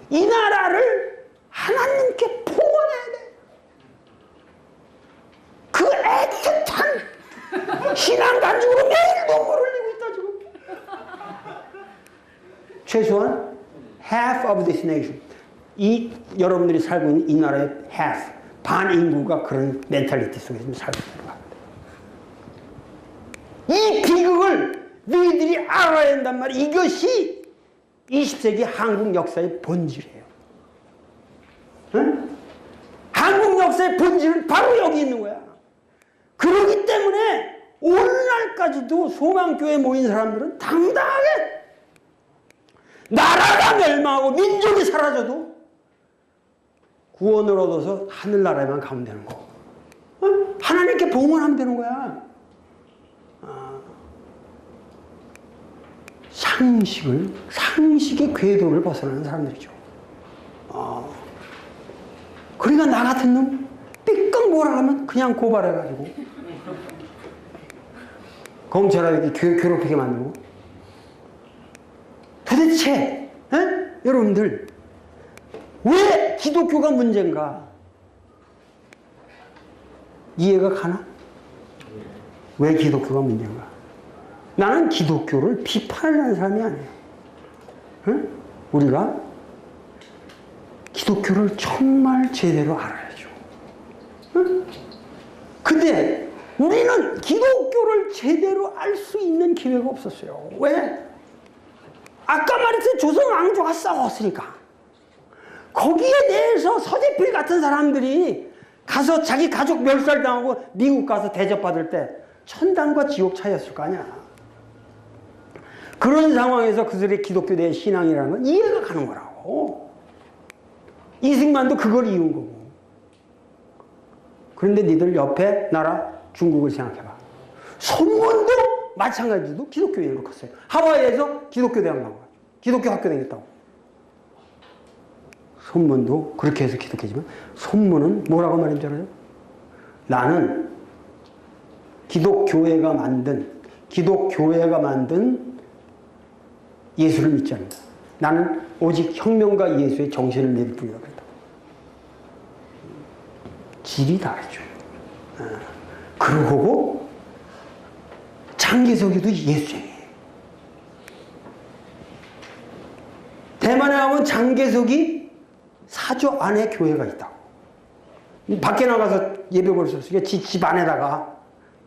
이 나라를 하나님께 복원해야 돼. 그 애틋한 신앙 간증으로 매일 눈물을 흘리고 있다 지금. 최소한 half of this nation, 이 여러분들이 살고 있는 이 나라의 half, 반 인구가 그런 멘탈리티 속에 지금 살고 있는 겁니다. 이 비극을 너희들이 알아야 한단 말이야. 이것이 20세기 한국 역사의 본질이에요. 응? 한국 역사의 본질은 바로 여기 있는 거야. 그렇기 때문에 오늘날까지도 소망교회에 모인 사람들은 당당하게 나라가 멸망하고 민족이 사라져도 구원을 얻어서 하늘나라에만 가면 되는 거. 어? 하나님께 봉헌하면 되는 거야. 상식의 궤도를 벗어나는 사람들이죠. 그러니까 나 같은 놈 삐걱 뭐라 하면 그냥 고발해가지고 검찰에 괴롭히게 만들고. 도대체 여러분들 왜 기독교가 문제인가 이해가 가나? 왜 기독교가 문제인가? 나는 기독교를 비판하는 사람이 아니에요. 응? 우리가 기독교를 정말 제대로 알아야죠. 응? 근데 우리는 기독교를 제대로 알 수 있는 기회가 없었어요. 왜? 아까 말했듯이 조선 왕조가 싸웠으니까. 거기에 대해서 서재필 같은 사람들이 가서 자기 가족 멸살당하고 미국 가서 대접받을 때 천당과 지옥 차이였을 거 아니야. 그런 상황에서 그들의 기독교 내 신앙이라는 건 이해가 가는 거라고. 이승만도 그걸 이룬 거고. 그런데 니들 옆에 나라 중국을 생각해봐. 손문도 마찬가지로 기독교인으로 컸어요. 하와이에서 기독교 대학 나온 거야. 기독교 학교 다녔다고. 손문도 그렇게 해서 기독교지만 손문은 뭐라고 말인 줄 알아요? 나는 기독교회가 만든 예수를 믿지 않는다. 나는 오직 혁명가 예수의 정신을 믿을 뿐이다. 그랬다고. 질이 다르죠. 그러고 장개석이도 예수쟁이에요. 대만에 가면 장개석이 사저 안에 교회가 있다고. 밖에 나가서 예배 볼 수 없으니까 집 안에다가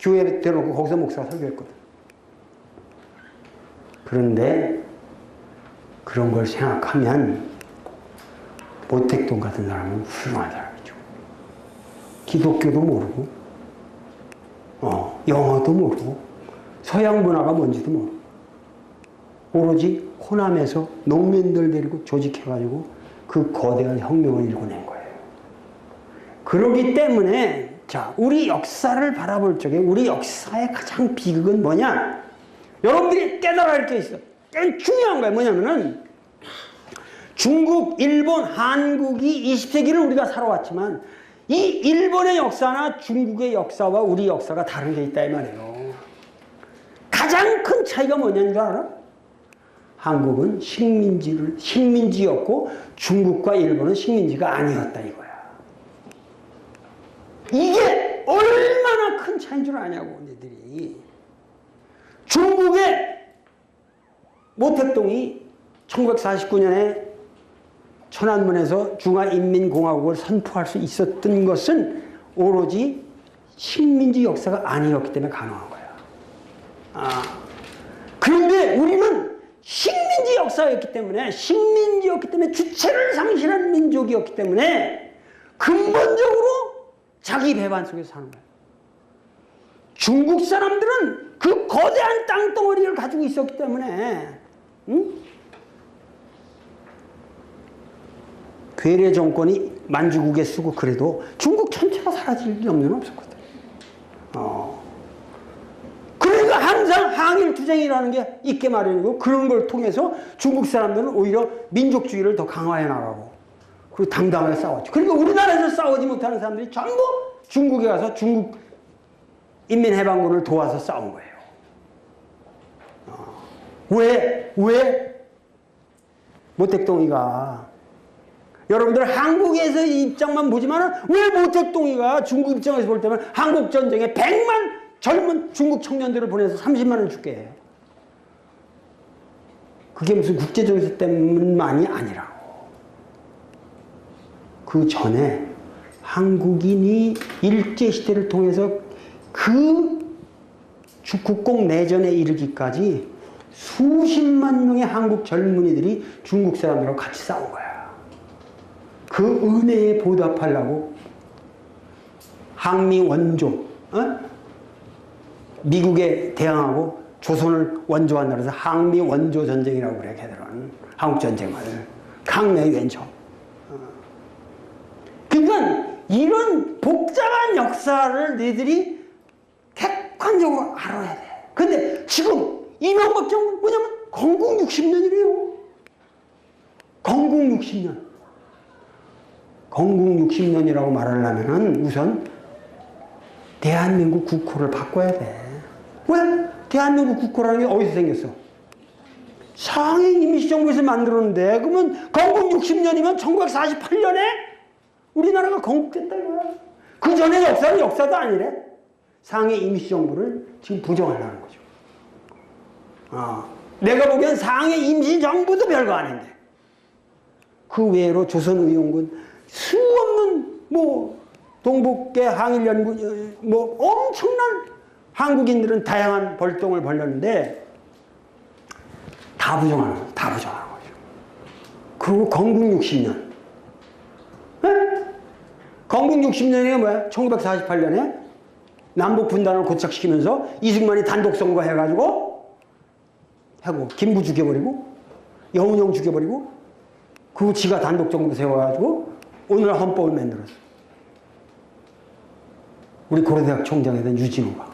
교회를 대놓고 거기서 목사가 설교했거든. 그런데 그런 걸 생각하면 모택동 같은 사람은 훌륭한 사람이죠. 기독교도 모르고 영어도 모르고 서양 문화가 뭔지도 모르고 오로지 호남에서 농민들 데리고 조직해가지고 그 거대한 혁명을 일궈낸 거예요. 그렇기 때문에 자, 우리 역사를 바라볼 적에 우리 역사의 가장 비극은 뭐냐? 여러분들이 깨달아야 할 게 있어. 중요한 거야. 뭐냐면은 중국, 일본, 한국이 20세기를 우리가 살아왔지만 이 일본의 역사나 중국의 역사와 우리 역사가 다른 게 있다 이 말이에요. 가장 큰 차이가 뭐냐는 줄 알아? 한국은 식민지였고 중국과 일본은 식민지가 아니었다 이거야. 이게 얼마나 큰 차이인 줄 아냐고 너희들이. 중국의 모택동이 1949년에 천안문에서 중화인민공화국을 선포할 수 있었던 것은 오로지 식민지 역사가 아니었기 때문에 가능한 거야. 그런데 우리는 식민지 역사였기 때문에, 주체를 상실한 민족이었기 때문에 근본적으로 자기 배반 속에서 사는 거야. 중국 사람들은 그 거대한 땅덩어리를 가지고 있었기 때문에, 괴뢰 정권이 만주국에 쓰고 그래도 중국 전체가 사라질 염려는 없었거든. 그러니까 항상 항일투쟁이라는 게 있게 마련이고, 그런 걸 통해서 중국 사람들은 오히려 민족주의를 더 강화해 나가고, 그리고 당당하게 싸웠죠. 그러니까 우리나라에서 싸우지 못하는 사람들이 전부 중국에 가서 중국 인민해방군을 도와서 싸운 거예요. 왜? 모택동이가, 여러분들 한국에서 입장만 보지만 왜 모택동이가 중국 입장에서 볼 때면 한국전쟁에 100만 젊은 중국 청년들을 보내서 30만 원을 줄게 해요. 그게 무슨 국제정세 때문만이 아니라고. 그 전에 한국인이 일제시대를 통해서 그 국공 내전에 이르기까지 수십만 명의 한국 젊은이들이 중국 사람들하고 같이 싸운 거야. 그 은혜에 보답하려고 항미 원조, 미국에 대항하고 조선을 원조한 나라에서 항미 원조 전쟁이라고 그래, 걔들은. 한국 전쟁을 강내 왼조. 그러니까 이런 복잡한 역사를 너희들이 객관적으로 알아야 돼. 근데 지금 이명박 정부는 뭐냐면 건국 60년이래요. 건국 60년. 건국 60년이라고 말하려면은 우선 대한민국 국호를 바꿔야 돼. 왜? 대한민국 국호라는 게 어디서 생겼어? 상해 임시정부에서 만들었는데, 그러면 건국 60년이면 1948년에 우리나라가 건국됐다 이거야. 그 전에 역사는 역사도 아니래. 상해 임시정부를 지금 부정하려는 거죠. 내가 보기엔 상해 임시정부도 별거 아닌데, 그 외로 조선의용군 수없는 동북계 항일연군 엄청난 한국인들은 다양한 벌동을 벌였는데 다 부정하는 거죠. 그리고 건국 60년. 건국 60년이 뭐야? 1948년에 남북 분단을 고착시키면서 이승만이 단독 선거해가지고 하고 김구 죽여버리고 여운형 죽여버리고, 그리고 지가 단독 정부 세워가지고 오늘 헌법을 만들었어. 우리 고려대학 총장이던 유진호가.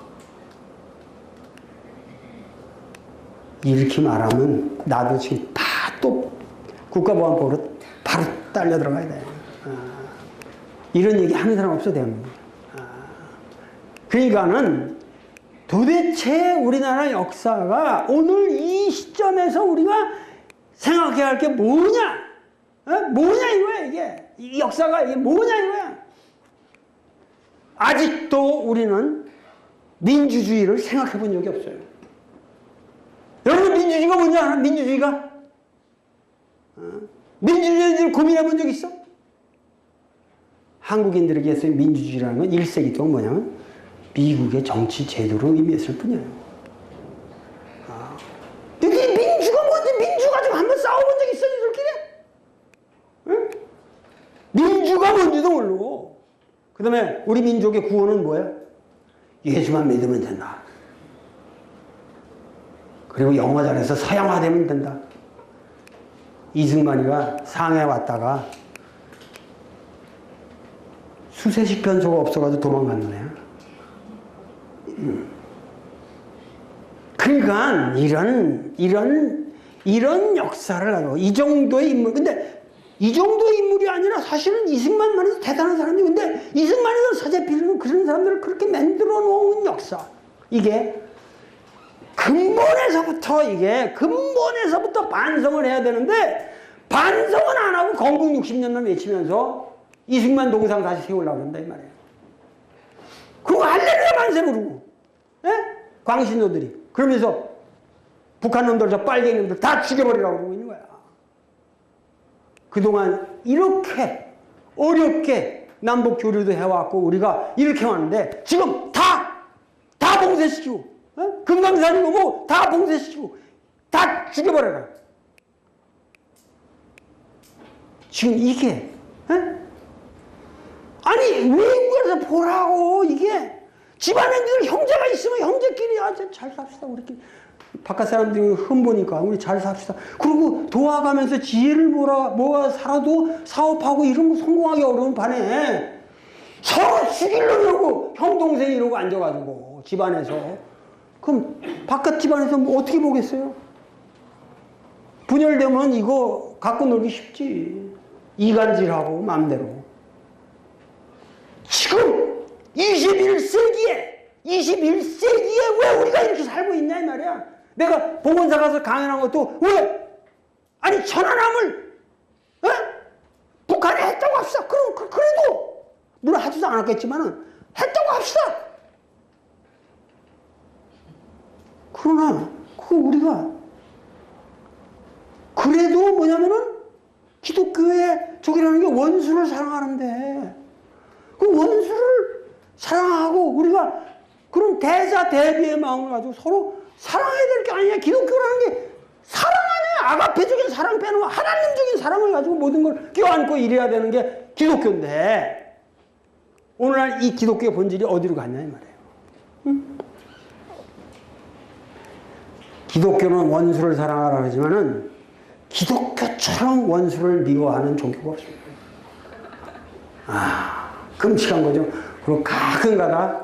이렇게 말하면 나도 지금 다 또 국가보안법으로 바로 딸려 들어가야 돼. 이런 얘기 하는 사람 없어, 대한민국에. 그러니까는 도대체 우리나라 역사가 오늘 이 시점에서 우리가 생각해야 할 게 뭐냐? 뭐냐 이거야, 이게. 이 역사가 이게 뭐냐 이거야. 아직도 우리는 민주주의를 생각해 본 적이 없어요. 여러분, 민주주의가 뭔지 알아? 민주주의가? 민주주의를 고민해 본 적 있어? 한국인들에게서 민주주의라는 건 1세기 동안 뭐냐면 미국의 정치 제도로 의미했을 뿐이에요. 이게 민주가 뭔지, 민주 가지고 한번 싸워본 적 있어, 이들끼리? 응? 민주가 뭔지도 모르고. 그 다음에 우리 민족의 구원은 뭐야? 예수만 믿으면 된다. 그리고 영어 잘해서 서양화되면 된다. 이승만이가 상해 왔다가 수세식 변소가 없어가지고 도망간 거야. 그러니까 이런 역사를 하고 이 정도의 인물. 근데 이 정도의 인물이 아니라 사실은 이승만만 해도 대단한 사람이에요. 근데 이승만이나 서재필은 그런 사람들을 그렇게 만들어 놓은 역사. 이게 근본에서부터 반성을 해야 되는데, 반성은 안 하고 건국 60년만 외치면서 이승만 동상 다시 세우려고 한다 이 말이에요. 그리고 할렐루야 만세 부르고, 광신도들이. 그러면서 북한 놈들, 저 빨갱이 놈들 다 죽여버리라고 그러고 있는 거야. 그동안 이렇게 어렵게 남북 교류도 해왔고 우리가 이렇게 왔는데 지금 다 봉쇄시키고 금강산이고 뭐 다 봉쇄시키고 다 죽여버려라. 지금 이게 아니 외국에서 보라고 이게 집안에 늘 형제가 있으면 형제끼리 잘 삽시다 우리끼리 바깥 사람들이 흠보니까 우리 잘 삽시다. 그리고 도와가면서 지혜를 모아 살아도 사업하고 이런 거 성공하기 어려운 판에 서로 죽이려고 형 동생 이러고 앉아가지고 집안에서 그럼 바깥 집안에서 뭐 어떻게 보겠어요? 분열되면 이거 갖고 놀기 쉽지. 이간질하고 마음대로. 지금 21세기에 왜 우리가 이렇게 살고 있냐 이 말이야. 내가 보건사 가서 강연한 것도 왜? 아니 천안함을 북한이 했다고 합시다. 그래도 물론 하지도 않았겠지만은 했다고 합시다. 그러나 우리가 그래도 뭐냐면은 기독교의 저기라는 게 원수를 사랑하는데 그 원수를 사랑하고 우리가 그런 대자 대비의 마음을 가지고 서로 사랑해야 될 게 아니냐. 기독교라는 게 사랑 아니야. 아가페적인 사랑 빼놓고 하나님적인 사랑을 가지고 모든 걸 껴안고 이래야 되는 게 기독교인데 오늘날 이 기독교의 본질이 어디로 갔냐 이 말이에요. 응? 기독교는 원수를 사랑하라 하지만은 기독교처럼 원수를 미워하는 종교가 없습니다. 끔찍한 거죠. 그리고 가끔가다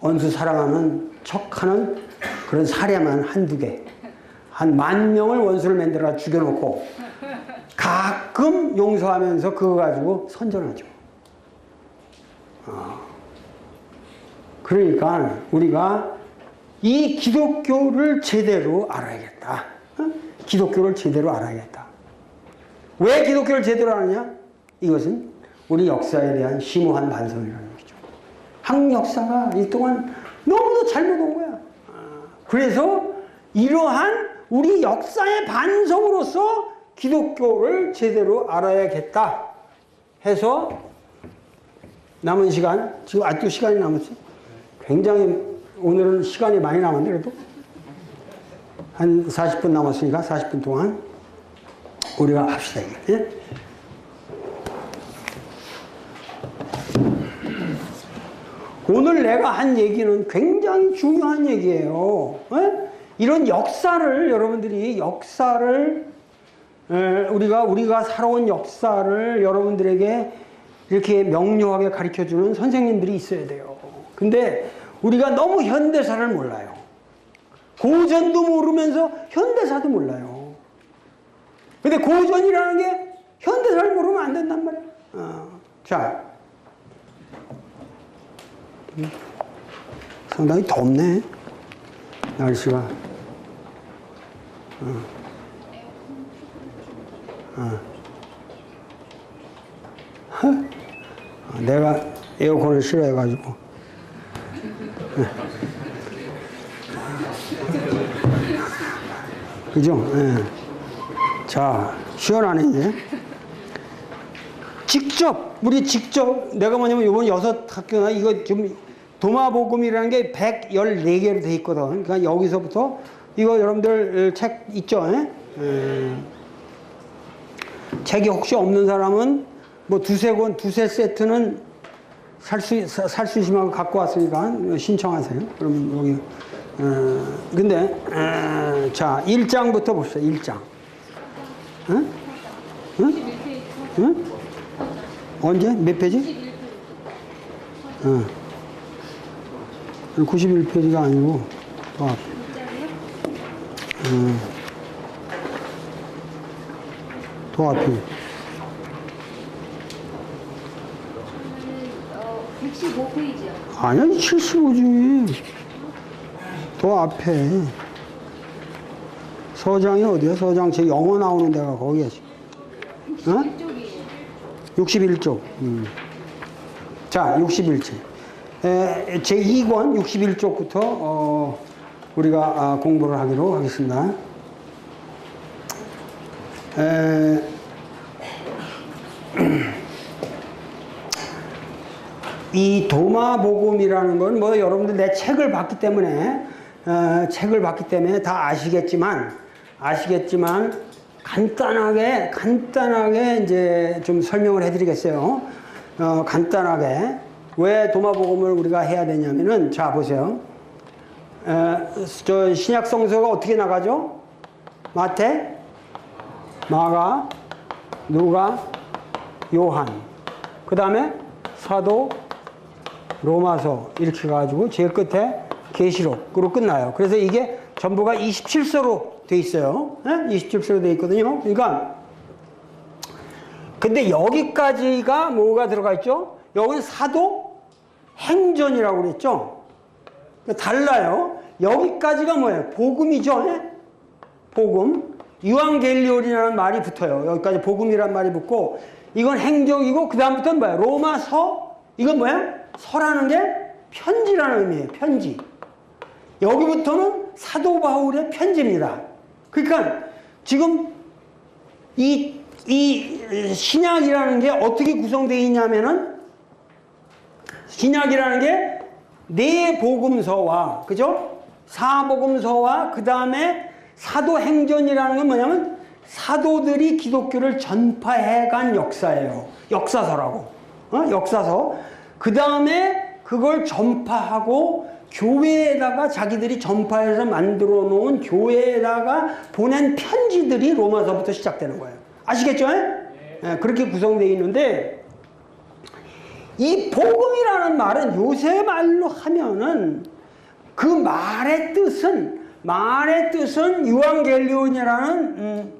원수 사랑하는 척하는 그런 사례만 한두 개. 한 10,000명을 원수를 만들어 죽여놓고 가끔 용서하면서 그거 가지고 선전하죠. 그러니까 우리가 이 기독교를 제대로 알아야겠다. 기독교를 제대로 알아야겠다. 왜 기독교를 제대로 아느냐? 이것은 우리 역사에 대한 심오한 반성이라는 것이죠. 한국 역사가 이 동안 너무도 잘못 온 거야. 그래서 이러한 우리 역사의 반성으로서 기독교를 제대로 알아야겠다 해서 남은 시간, 지금 아직도 시간이 남았어요. 굉장히 오늘은 시간이 많이 남았는데 그래도 한 40분 남았으니까 40분 동안 우리가 합시다. 예? 오늘 내가 한 얘기는 굉장히 중요한 얘기예요. 예? 이런 역사를 여러분들이 우리가 살아온 역사를 여러분들에게 이렇게 명료하게 가르쳐주는 선생님들이 있어야 돼요. 근데 우리가 너무 현대사를 몰라요. 고전도 모르면서 현대사도 몰라요. 근데 고전이라는 게 현대사를 모르면 안 된단 말이에요. 자, 상당히 덥네 날씨가. 내가 에어컨을 싫어해가지고. 그죠? 예. 자, 시원하네, 이제. 우리 직접, 내가 뭐냐면 이번 6학교나 이거 좀 도마복음이라는 게 114개로 돼 있거든. 그러니까 여기서부터 이거 여러분들 책 있죠? 책이 혹시 없는 사람은 뭐 두세 세트는 살 수 있으면 갖고 왔으니까 신청하세요. 그러면 여기. 근데, 자, 1장부터 봅시다, 1장. 응? 응? 응? 언제? 몇 페이지? 91페이지가 아니고, 더 앞에. 더 앞에. 65페이지요. 아니야, 75지. 더 앞에. 서장이 어디야? 서장 제 영어 나오는 데가 거기야. 61쪽이에요. 61쪽. 자, 61쪽. 제 2권 61쪽부터 우리가 공부를 하기로 하겠습니다. 이 도마복음이라는 건 뭐 여러분들 내 책을 봤기 때문에 다 아시겠지만 간단하게 이제 좀 설명을 해드리겠어요. 간단하게 왜 도마복음을 우리가 해야 되냐면은 자 보세요. 저 신약 성서가 어떻게 나가죠? 마태, 마가, 누가, 요한, 그 다음에 사도, 로마서 이렇게 가지고 제일 끝에 계시록으로 끝나요. 그래서 이게 전부가 27서로 돼 있어요. 27서로 돼 있거든요. 그러니까 근데 여기까지가 뭐가 들어가 있죠? 여기는 사도 행전이라고 그랬죠. 달라요. 여기까지가 뭐예요? 복음이죠. 복음. 유앙겔리온이라는 말이 붙어요. 여기까지 복음이라는 말이 붙고 이건 행적이고 그 다음부터는 뭐예요? 로마서. 이건 뭐예요? 서라는 게 편지라는 의미예요. 편지. 여기부터는 사도 바울의 편지입니다. 그러니까 지금 이 신약이라는 게 어떻게 구성되어 있냐면은 신약이라는 게 네 복음서와 그죠? 사복음서와 그 다음에 사도행전이라는 건 뭐냐면 사도들이 기독교를 전파해간 역사예요. 역사서라고. 역사서. 그 다음에 그걸 전파하고 교회에다가 자기들이 전파해서 만들어 놓은 교회에다가 보낸 편지들이 로마서부터 시작되는 거예요. 아시겠죠? 네, 그렇게 구성되어 있는데 이 복음이라는 말은 요새 말로 하면은 그 말의 뜻은 유앙겔리온이라는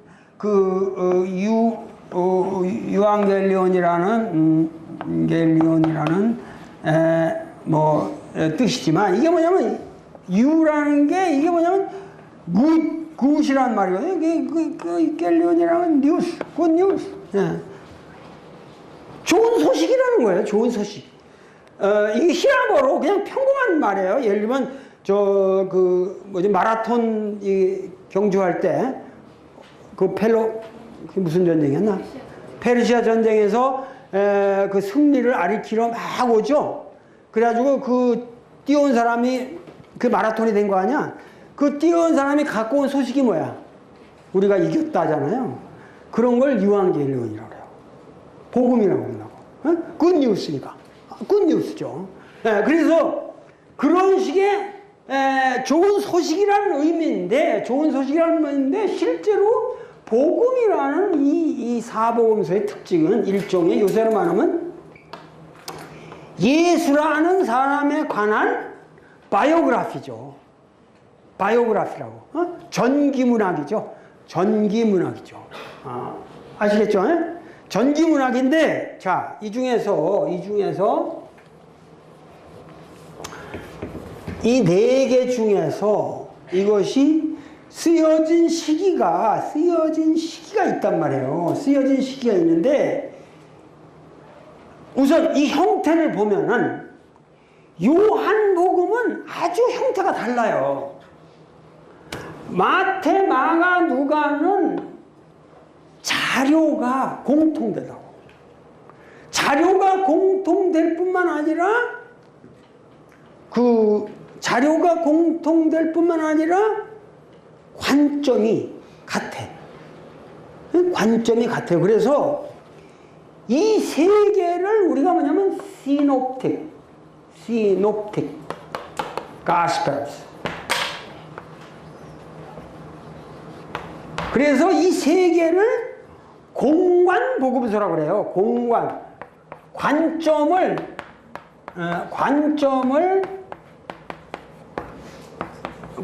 유앙겔리온이라는 뜻이지만 이게 뭐냐면 유라는 게 이게 뭐냐면 굿이란 말이거든요. 그 겔리온이라는 뉴스, 굿 뉴스. 좋은 소식이라는 거예요. 좋은 소식. 이게 히라보로 그냥 평범한 말이에요. 예를 들면 마라톤 경주할 때 그 무슨 전쟁이었나? 페르시아 전쟁에서 그 승리를 아리키러 막 오죠. 그래가지고 그 뛰어온 사람이 그 마라톤이 된 거 아니야? 그 뛰어온 사람이 갖고 온 소식이 뭐야? 우리가 이겼다잖아요. 그런 걸 유앙겔리온이라고 해요. 복음이라고 한다고. 굿뉴스니까. 굿뉴스죠. 그래서 그런 식의 좋은 소식이라는 의미인데 실제로 복음이라는 이 사복음서의 특징은 일종의 요새로 말하면 예수라는 사람에 관한 바이오그래피죠. 바이오그래피라고. 전기문학이죠. 아시겠죠? 전기문학인데, 자, 이 중에서 이 네 개 중에서 이것이 쓰여진 시기가 있단 말이에요. 쓰여진 시기가 있는데, 우선 이 형태를 보면은 요한복음은 아주 형태가 달라요. 마태, 마가, 누가는 자료가 공통되다고. 자료가 공통될 뿐만 아니라 관점이 같아. 관점이 같아요. 그래서 이 세 개를 우리가 뭐냐면 시놉틱, 가스펠스. 그래서 이 세 개를 공관 복음서라고 그래요. 관점을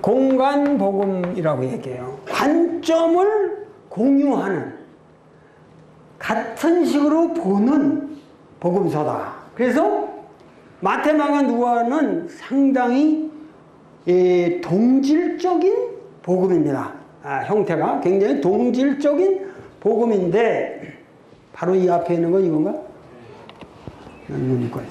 공간 복음이라고 얘기해요. 관점을 공유하는 같은 식으로 보는 복음서다. 그래서 마태, 마가, 누가는 상당히 동질적인 복음입니다. 형태가 굉장히 동질적인 복음인데 바로 이 앞에 있는 건 이건가? 이거니까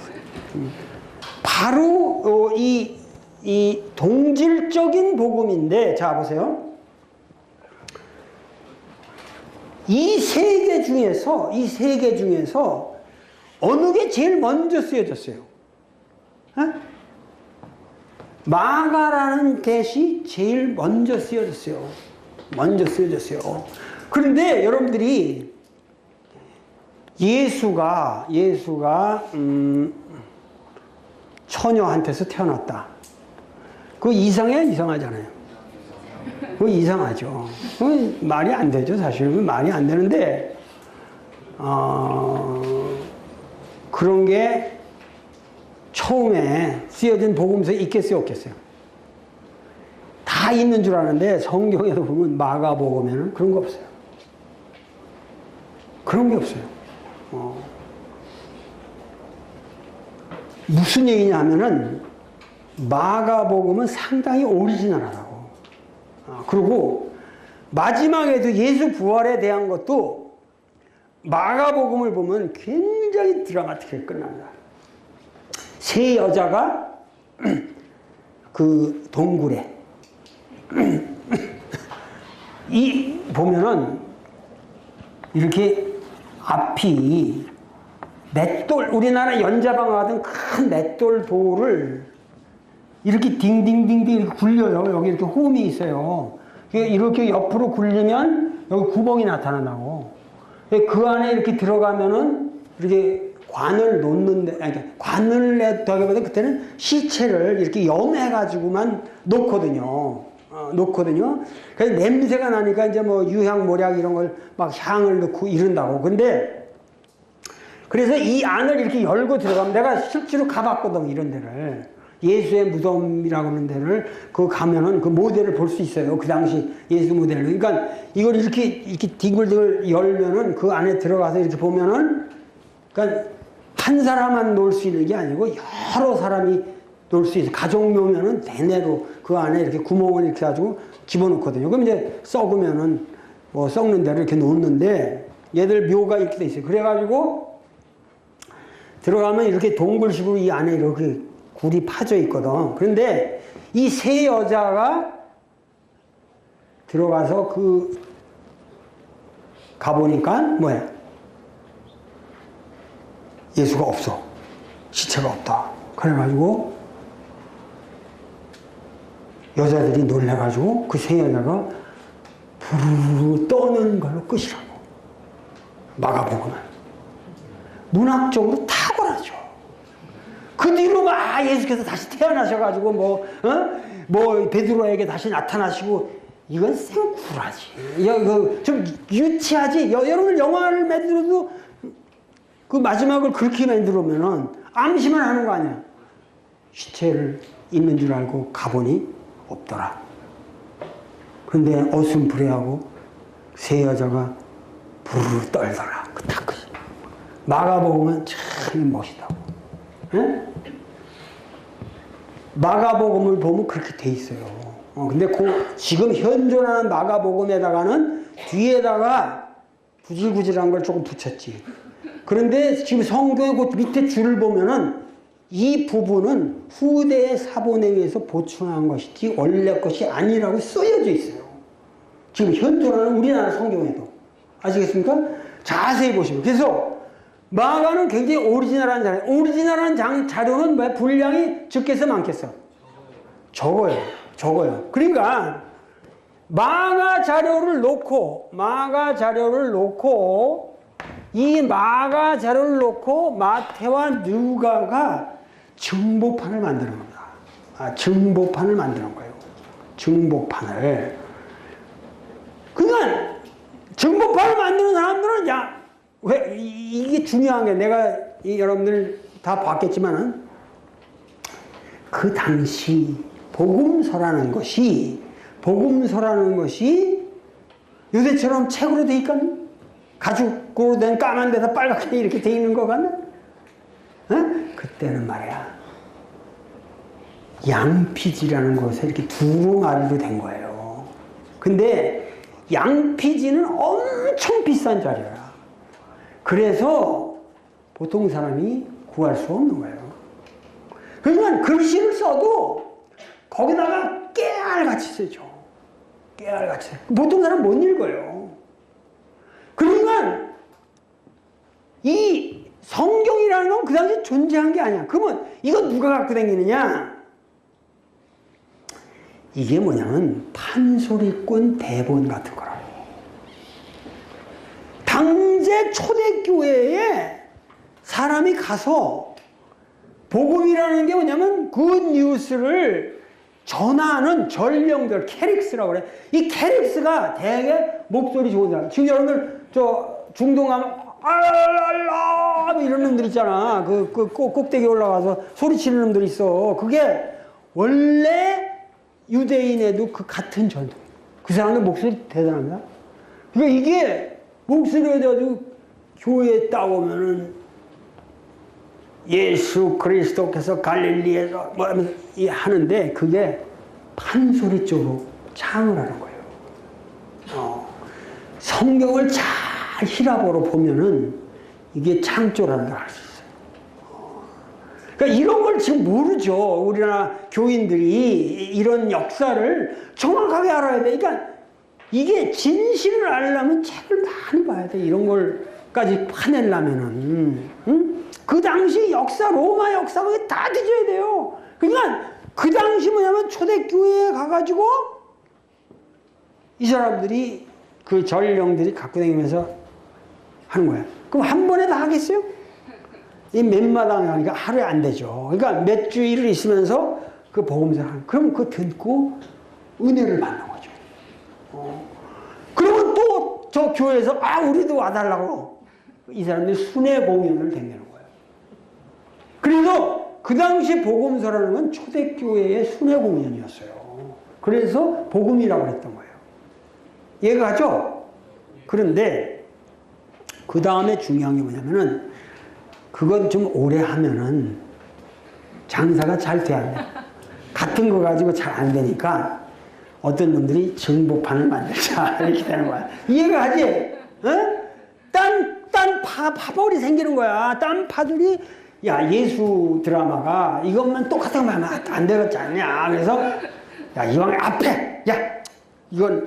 바로 이 동질적인 복음인데, 자 보세요. 이 세 개 중에서 어느 게 제일 먼저 쓰여졌어요? 마가라는 get이 제일 먼저 쓰여졌어요. 먼저 쓰여졌어요. 그런데 여러분들이 예수가 처녀한테서 태어났다. 그거 이상해? 이상하잖아요. 그거 이상하죠. 그건 말이 안 되죠. 사실 그건 말이 안 되는데 그런 게 처음에 쓰여진 복음서에 있겠어요, 없겠어요? 다 있는 줄 아는데 성경에도 보면 마가복음에는 그런 거 없어요. 그런 게 없어요. 무슨 얘기냐 하면은 마가복음은 상당히 오리지널하다고. 그리고 마지막에도 예수 부활에 대한 것도 마가복음을 보면 굉장히 드라마틱하게 끝납니다. 세 여자가 그 동굴에 이 보면은 이렇게 앞이 맷돌, 우리나라 연자방 같은 큰 맷돌 돌을 이렇게 딩딩딩딩 이렇게 굴려요. 여기 이렇게 홈이 있어요. 이렇게 옆으로 굴리면 여기 구멍이 나타난다고. 그 안에 이렇게 들어가면은 이렇게 관을 놓는데, 아니, 관을 내다기보다 그때는 시체를 이렇게 염해가지고만 놓거든요. 놓거든요. 그래서 냄새가 나니까 이제 뭐 유향, 모략 이런 걸 막 향을 넣고 이런다고. 근데 그래서 이 안을 이렇게 열고 들어가면 내가 실제로 가봤거든, 이런 데를. 예수의 무덤이라고 하는 데를 그 가면은 그 모델을 볼 수 있어요. 그 당시 예수 모델을. 그러니까 이걸 이렇게 뒹굴뒹굴 열면은 그 안에 들어가서 이렇게 보면은 그러니까 한 사람만 놓을 수 있는 게 아니고 여러 사람이 놓을 수 있어요. 가족묘면은 대내로 그 안에 이렇게 구멍을 이렇게 가지고 집어넣거든요. 그럼 이제 썩으면은 뭐 썩는 대로 이렇게 놓는데 얘들 묘가 이렇게 돼 있어요. 그래가지고 들어가면 이렇게 동굴식으로 이 안에 이렇게 굴이 파져 있거든. 그런데 이 세 여자가 들어가서 그 가보니까 뭐야? 예수가 없어. 시체가 없다. 그래가지고 여자들이 놀래가지고 그 세 여자가 부르르 떠는 걸로 끝이라고. 마가복음은 문학적으로 탁월하죠. 그 뒤로 막 예수께서 다시 태어나셔가지고 뭐 베드로에게 다시 나타나시고 이건 생쿨하지. 좀 유치하지. 여러분 영화를 만들어도 그 마지막을 그렇게 만들어면은 암시만 하는 거 아니야. 시체를 있는 줄 알고 가보니 없더라. 그런데 어슴푸레하고 세 여자가 부르르 떨더라. 그 딱 그 마가복음은 참 멋있다고. 예? 마가복음을 보면 그렇게 돼 있어요. 근데 지금 현존하는 마가복음에다가는 뒤에다가 구질구질한 걸 조금 붙였지. 그런데 지금 성경의 그 밑에 줄을 보면은 이 부분은 후대의 사본에 의해서 보충한 것이지 원래 것이 아니라고 쓰여져 있어요. 지금 현존하는 우리나라 성경에도. 아시겠습니까? 자세히 보시면. 그래서 마가는 굉장히 오리지널한 자료. 오리지널한 자료는 왜 분량이 적겠어, 많겠어? 적어요. 그러니까 마가 자료를 놓고 이 마가 자료를 놓고 마태와 누가가 증보판을 만드는 겁니다. 증보판을 만드는 거예요. 증보판을. 그러니까 증보판을 만드는 사람들은 왜 이게 중요한 게 내가 여러분들 다 봤겠지만은 그 당시 복음서라는 것이 요새처럼 책으로 돼 있거든. 가죽으로 된 까만 데다 빨갛게 이렇게 돼 있는 거 같나? 그때는 말이야 양피지라는 곳에 이렇게 두루마리로 된 거예요. 근데 양피지는 엄청 비싼 자리야. 그래서 보통 사람이 구할 수 없는 거예요. 그러니까 글씨를 써도 거기다가 깨알같이 쓰죠. 깨알같이. 보통 사람 못 읽어요. 그러니까 이 성경이라는 건 그 당시 존재한 게 아니야. 그러면 이거 누가 갖고 다니느냐? 이게 뭐냐면 판소리꾼 대본 같은 거라고. 당제 초대교회에 사람이 가서 복음이라는 게 뭐냐면 그 뉴스를 전하는 전령들, 캐릭스라고 그래. 이 캐릭스가 되게 목소리 좋은 사람. 지금 여러분들 저 중동 가면 알랄라 이런 놈들 있잖아. 그 꼭대기 올라가서 소리치는 놈들 있어. 그게 원래 유대인에도 그 같은 전통. 그 사람들 목소리 대단합니다. 그러니까 이게 목소리가 가지고 교회에 따오면은 예수 그리스도께서 갈릴리에서 뭐 하면서 하는데 그게 판소리 쪽으로 창을 하는 거예요. 성경을 잘 히라보로 보면은 이게 창조라는 걸 알 수 있어요. 그러니까 이런 걸 지금 모르죠. 우리나라 교인들이 이런 역사를 정확하게 알아야 돼. 그러니까 이게 진실을 알려면 책을 많이 봐야 돼. 이런 걸까지 파내려면은. 응? 그 당시 역사, 로마 역사, 그게 다 뒤져야 돼요. 그러니까 그 당시 뭐냐면 초대교회에 가가지고 이 사람들이 그 전령들이 갖고 다니면서 하는 거야. 그럼 한 번에 다 하겠어요? 이 몇 마당 하니까 하루에 안 되죠. 그러니까 몇 주일을 있으면서 그 복음서를 하는. 그럼 그거 듣고 은혜를 받는 거죠. 그러면 또 저 교회에서 우리도 와달라고 이 사람들이 순회 공연을 댕기는 거예요. 그래서 그 당시 복음서라는 건 초대교회의 순회 공연이었어요. 그래서 복음이라고 했던 거예요. 이해가 가죠? 그런데 그 다음에 중요한 게 뭐냐면은 그건 좀 오래 하면은 장사가 잘 돼야 돼. 같은 거 가지고 잘 안 되니까 어떤 놈들이 정보판을 만들자 이렇게 되는 거야. 이해가 가지? 어? 딴 파벌이 생기는 거야. 딴 파들이 야 예수 드라마가 이것만 똑같은 거 하면 안 되겠지 않냐. 그래서 야 이왕 앞에 야 이건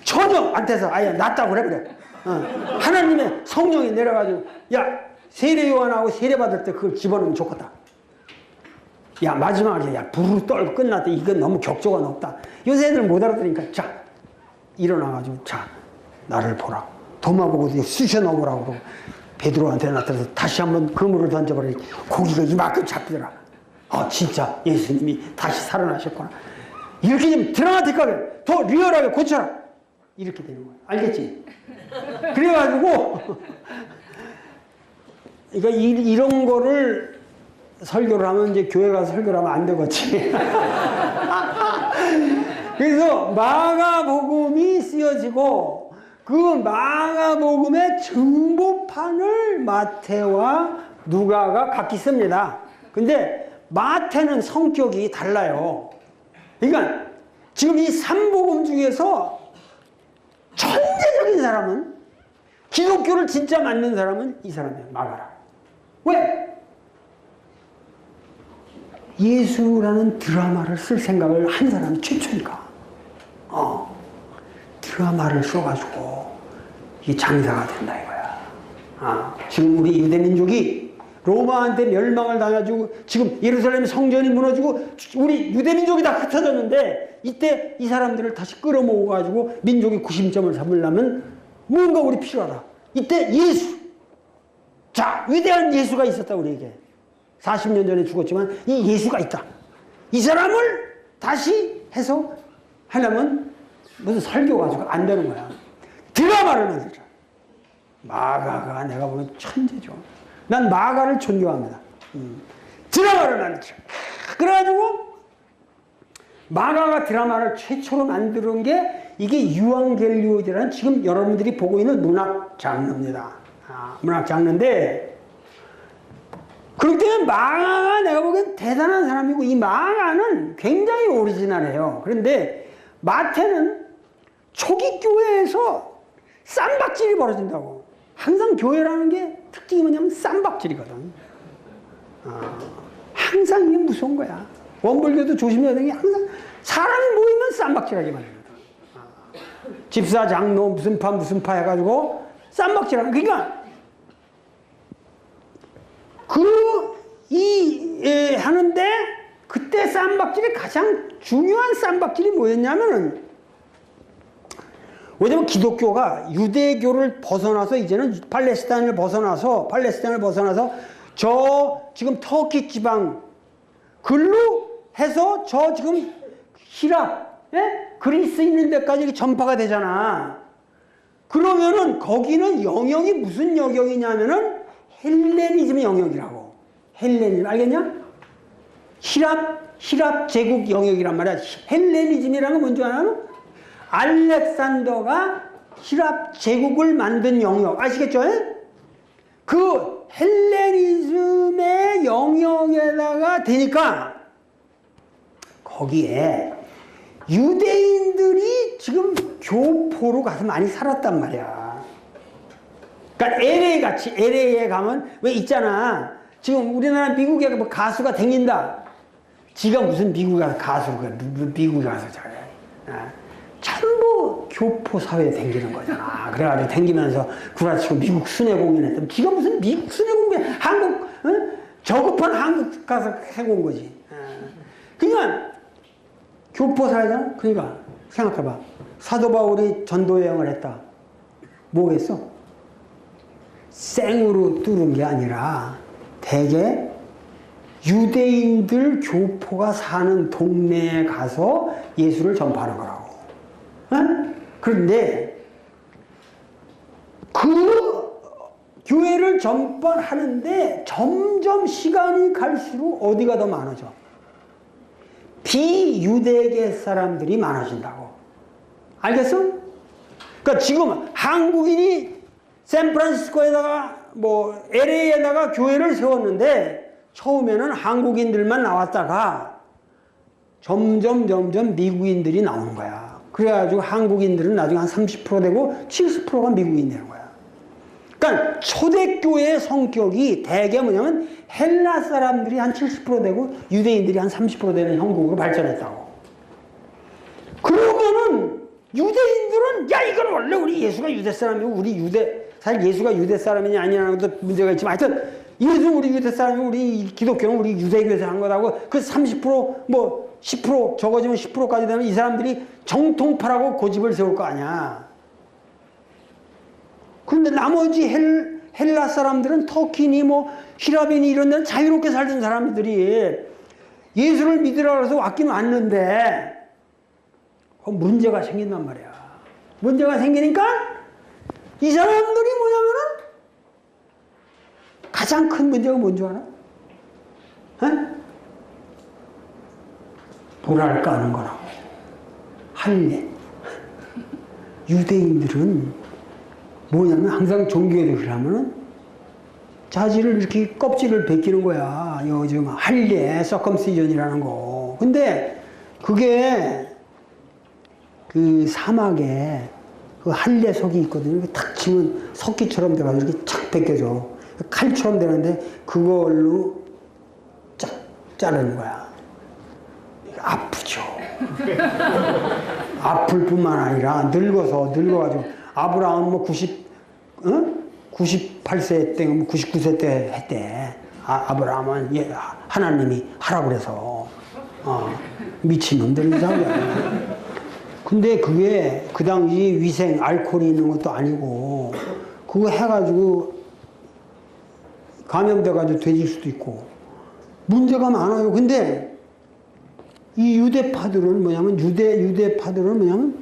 전혀 안 돼서 아예 낫다고 그래. 하나님의 성령이 내려가지고 야 세례 요한하고 세례 받을 때 그걸 집어넣으면 좋겠다. 야 마지막에 야 부르르 떨고 끝났다. 이건 너무 격조가 높다. 요새 애들 못 알아들으니까 자 일어나가지고 자 나를 보라. 도마보고 쑤셔 넣으라고 그러고 베드로한테 나타나서 다시 한번 그물을 던져버리니 고기가 이만큼 잡히더라. 진짜 예수님이 다시 살아나셨구나. 이렇게 좀 드라마틱하게 더 리얼하게 고쳐라. 이렇게 되는 거야. 알겠지? 그래가지고 그러니까 이런 거를 설교를 하면 이제 교회 가서 설교를 하면 안 되겠지. 그래서 마가복음이 쓰여지고 그 마가복음의 정보판을 마태와 누가가 각기 씁니다. 근데 마태는 성격이 달라요. 그러니까 지금 이 3복음 중에서 천재적인 사람은 기독교를 진짜 맞는 사람은 이 사람이에요. 마가라. 왜? 예수라는 드라마를 쓸 생각을 한 사람이 최초니까. 드라마를 써가지고 이게 장사가 된다 이거야. 지금 우리 유대민족이 로마한테 멸망을 당해가지고 지금 예루살렘 성전이 무너지고 우리 유대민족이 다 흩어졌는데 이때 이 사람들을 다시 끌어모아가지고 민족의 구심점을 삼으려면 뭔가 우리 필요하다. 이때 예수. 자, 위대한 예수가 있었다 우리에게. 40년 전에 죽었지만 이 예수가 있다. 이 사람을 다시 해서 하려면 무슨 설교 가지고 안 되는 거야. 드라마를 만들자. 마가가 내가 보면 천재죠. 난 마가를 존경합니다. 드라마를 만들자. 그래가지고 마가가 드라마를 최초로 만드는 게 이게 유앙겔리오디라는 지금 여러분들이 보고 있는 문학 장르입니다. 문학 장르인데 그렇기 때문에 마가가 내가 보기엔 대단한 사람이고 이 마가는 굉장히 오리지널해요. 그런데 마태는 초기 교회에서 쌈박질이 벌어진다고. 항상 교회라는 게 특징이 뭐냐면 쌈박질이거든. 항상 이게 무서운 거야. 원불교도 조심해야 되는 게 항상 사람이 모이면 쌈박질하게 만들거든. 집사, 장로, 무슨 파 해가지고 쌈박질하는. 그러니까 그 하는데 그때 쌈박질이 가장 중요한 쌈박질이 뭐였냐면은, 왜냐면 기독교가 유대교를 벗어나서 이제는 팔레스타인을 벗어나서 저 지금 터키 지방 글로 해서 저 지금 히랍, 그리스 있는 데까지 이렇게 전파가 되잖아. 그러면은 거기는 영역이 무슨 영역이냐면은 헬레니즘 영역이라고. 헬레니즘 알겠냐? 히랍 제국 영역이란 말이야. 헬레니즘이라는 건 뭔지 아냐면 알렉산더가 히랍 제국을 만든 영역 아시겠죠? 그 헬레니즘의 영역에다가 되니까 거기에 유대인들이 지금 교포로 가서 많이 살았단 말이야. 그러니까 LA 같이 LA에 가면 왜 있잖아. 지금 우리나라 미국에 뭐 가수가 댕긴다. 지가 무슨 미국에 가서 가수가 미국에 가서 잘해. 전부 교포 사회에 댕기는 거잖아. 그래가지고 댕기면서 구라치고 미국 순회 공연했다면 지가 무슨 미국 순회 공연 한국 저급한 한국 가서 해온 거지. 그러니까 교포 사회잖아. 그러니까 생각해봐. 사도 바울이 전도 여행을 했다. 뭐겠어? 생으로 뚫은 게 아니라 대개 유대인들 교포가 사는 동네에 가서 예수를 전파하는 거라고. 그런데 그 교회를 전파하는데 점점 시간이 갈수록 어디가 더 많아져? 비유대계 사람들이 많아진다고. 알겠어? 그러니까 지금 한국인이 샌프란시스코에다가 뭐 LA에다가 교회를 세웠는데 처음에는 한국인들만 나왔다가 점점 미국인들이 나오는 거야. 그래가지고 한국인들은 나중에 한 30% 되고 70%가 미국인 되는 거야. 그러니까 초대교회의 성격이 대개 뭐냐면 헬라 사람들이 한 70% 되고 유대인들이 한 30% 되는 형국으로 발전했다고. 그러면은 유대인들은 야 이건 원래 우리 예수가 유대 사람이고 우리 사실 예수가 유대 사람이냐 아니냐는 것도 문제가 있지만 하여튼 예수 우리 유대 사람이고 우리 기독교는 우리 유대교에서 한 거라고 그 30% 10% 적어지면 10%까지 되면 이 사람들이 정통파라고 고집을 세울 거 아니야. 그런데 나머지 헬라 사람들은 터키니 뭐 히랍이니 이런 데는 자유롭게 살던 사람들이 예수를 믿으라고 해서 왔긴 왔는데 문제가 생긴단 말이야. 문제가 생기니까 이 사람들이 뭐냐면은 가장 큰 문제가 뭔지 알아? 도랄 까는 거라고. 할례. 유대인들은 뭐냐면 항상 종교개혁을 하면은 자지를 이렇게 껍질을 벗기는 거야. 요즘 할례, 서컴시전이라는 거. 근데 그게 그 사막에 그 할례석이 있거든요. 탁 치면 석기처럼 돼가지고 이렇게 착 벗겨져. 칼처럼 되는데 그걸로 쫙 자르는 거야. 아프죠. 아플 뿐만 아니라 늙어가지고 아브라함은 뭐 98세 때, 99세 때 했대. 아브라함은 하나님이 하라고 그래서 미친놈들이잖아요. 근데 그게 그 당시 위생 알코올이 있는 것도 아니고 그거 해가지고 감염돼가지고 돼질 수도 있고 문제가 많아요. 근데 이 유대파들은 뭐냐면 유대파들은 뭐냐면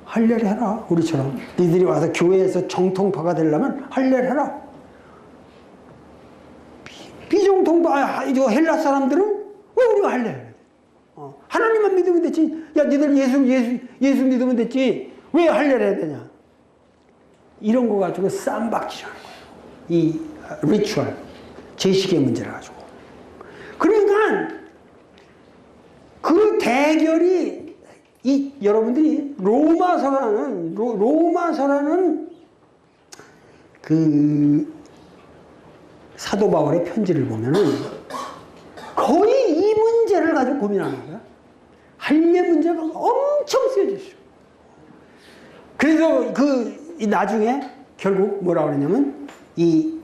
할례를 해라. 우리처럼 니들이 와서 교회에서 정통파가 되려면 할례를 해라. 비정통파 이거 헬라 사람들은 왜 우리가 할례를 해? 하나님만 믿으면 됐지. 야 니들 예수 믿으면 됐지. 왜 할례를 해야 되냐? 이런 거 가지고 쌈박질하는 거예요. 이 리추얼 제식의 문제를 가지고. 그러니까 그 대결이 여러분들이 로마서라는 그 사도 바울의 편지를 보면은 거의 이 문제를 가지고 고민하는 거야. 할례 문제가 엄청 세졌어. 그래서 나중에 결국 뭐라 그러냐면 이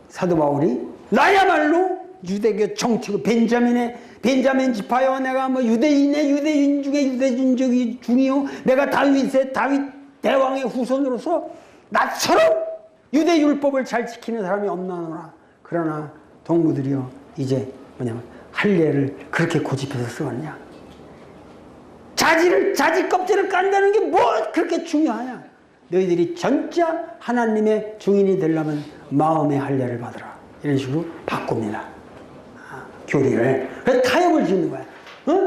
사도 바울이 나야말로 유대교 정치고 벤자민 지파여 내가 뭐 유대인 중에 유대인 중이요 내가 다윗 대왕의 후손으로서 나처럼 유대 율법을 잘 지키는 사람이 없나노라. 그러나 동무들이여 이제 뭐냐면 할례를 그렇게 고집해서 쓰겠냐. 자지 껍질을 깐다는 게 뭐 그렇게 중요하냐. 너희들이 진짜 하나님의 증인이 되려면 마음의 할례를 받으라. 이런 식으로 바꿉니다. 교리를. 그래서 타협을 짓는 거야.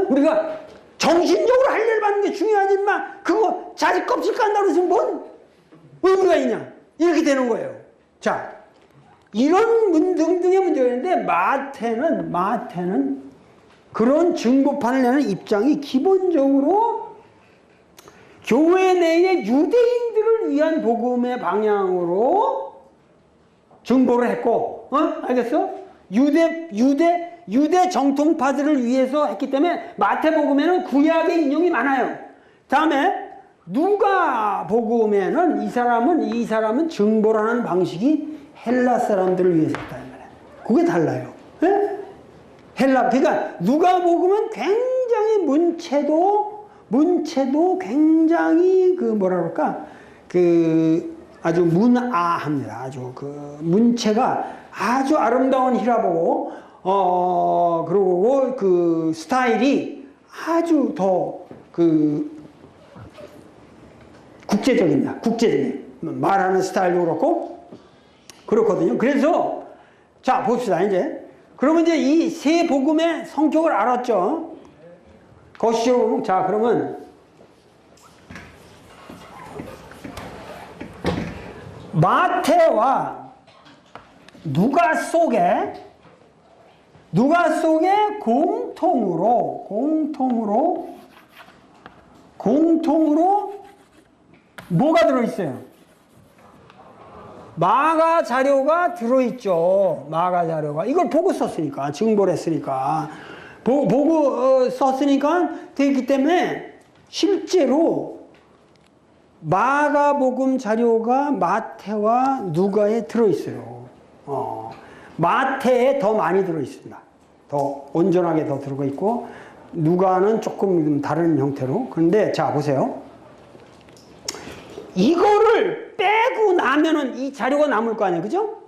우리가 정신적으로 할례를 받는 게 중요하지만 그거 자지 껍질 깐다고 해서 뭔 의미가 있냐. 이렇게 되는 거예요. 자, 이런 등등의 문제가 있는데 마태는 그런 증거판을 내는 입장이 기본적으로 교회 내의 유대인들을 위한 복음의 방향으로 증거를 했고, 알겠어? 유대 정통파들을 위해서 했기 때문에 마태복음에는 구약의 인용이 많아요. 다음에 누가복음에는 이 사람은 증거를 하는 방식이 헬라 사람들을 위해서 했다. 그게 달라요. 네? 그러니까 누가복음은 굉장히 문체도 굉장히 아주 문아합니다. 아주 문체가 아주 아름다운 히라보고 그리고 그 스타일이 아주 더 국제적입니다. 국제적인 말하는 스타일도 그렇거든요. 그래서 자 봅시다. 이제 그러면 이제 이 세 복음의 성격을 알았죠. 거시로 자 그러면 마태와 누가 속에 공통으로 뭐가 들어있어요? 마가 자료가 들어있죠. 마가 자료가. 이걸 보고 썼으니까, 증보를 했으니까. 보고 썼으니까 되기 때문에 실제로 마가복음 자료가 마태와 누가에 들어있어요. 마태에 더 많이 들어있습니다. 더 온전하게 더 들어가 있고, 누가는 조금 다른 형태로. 그런데 자, 보세요. 이거를 빼고 나면은 이 자료가 남을 거 아니에요. 그죠?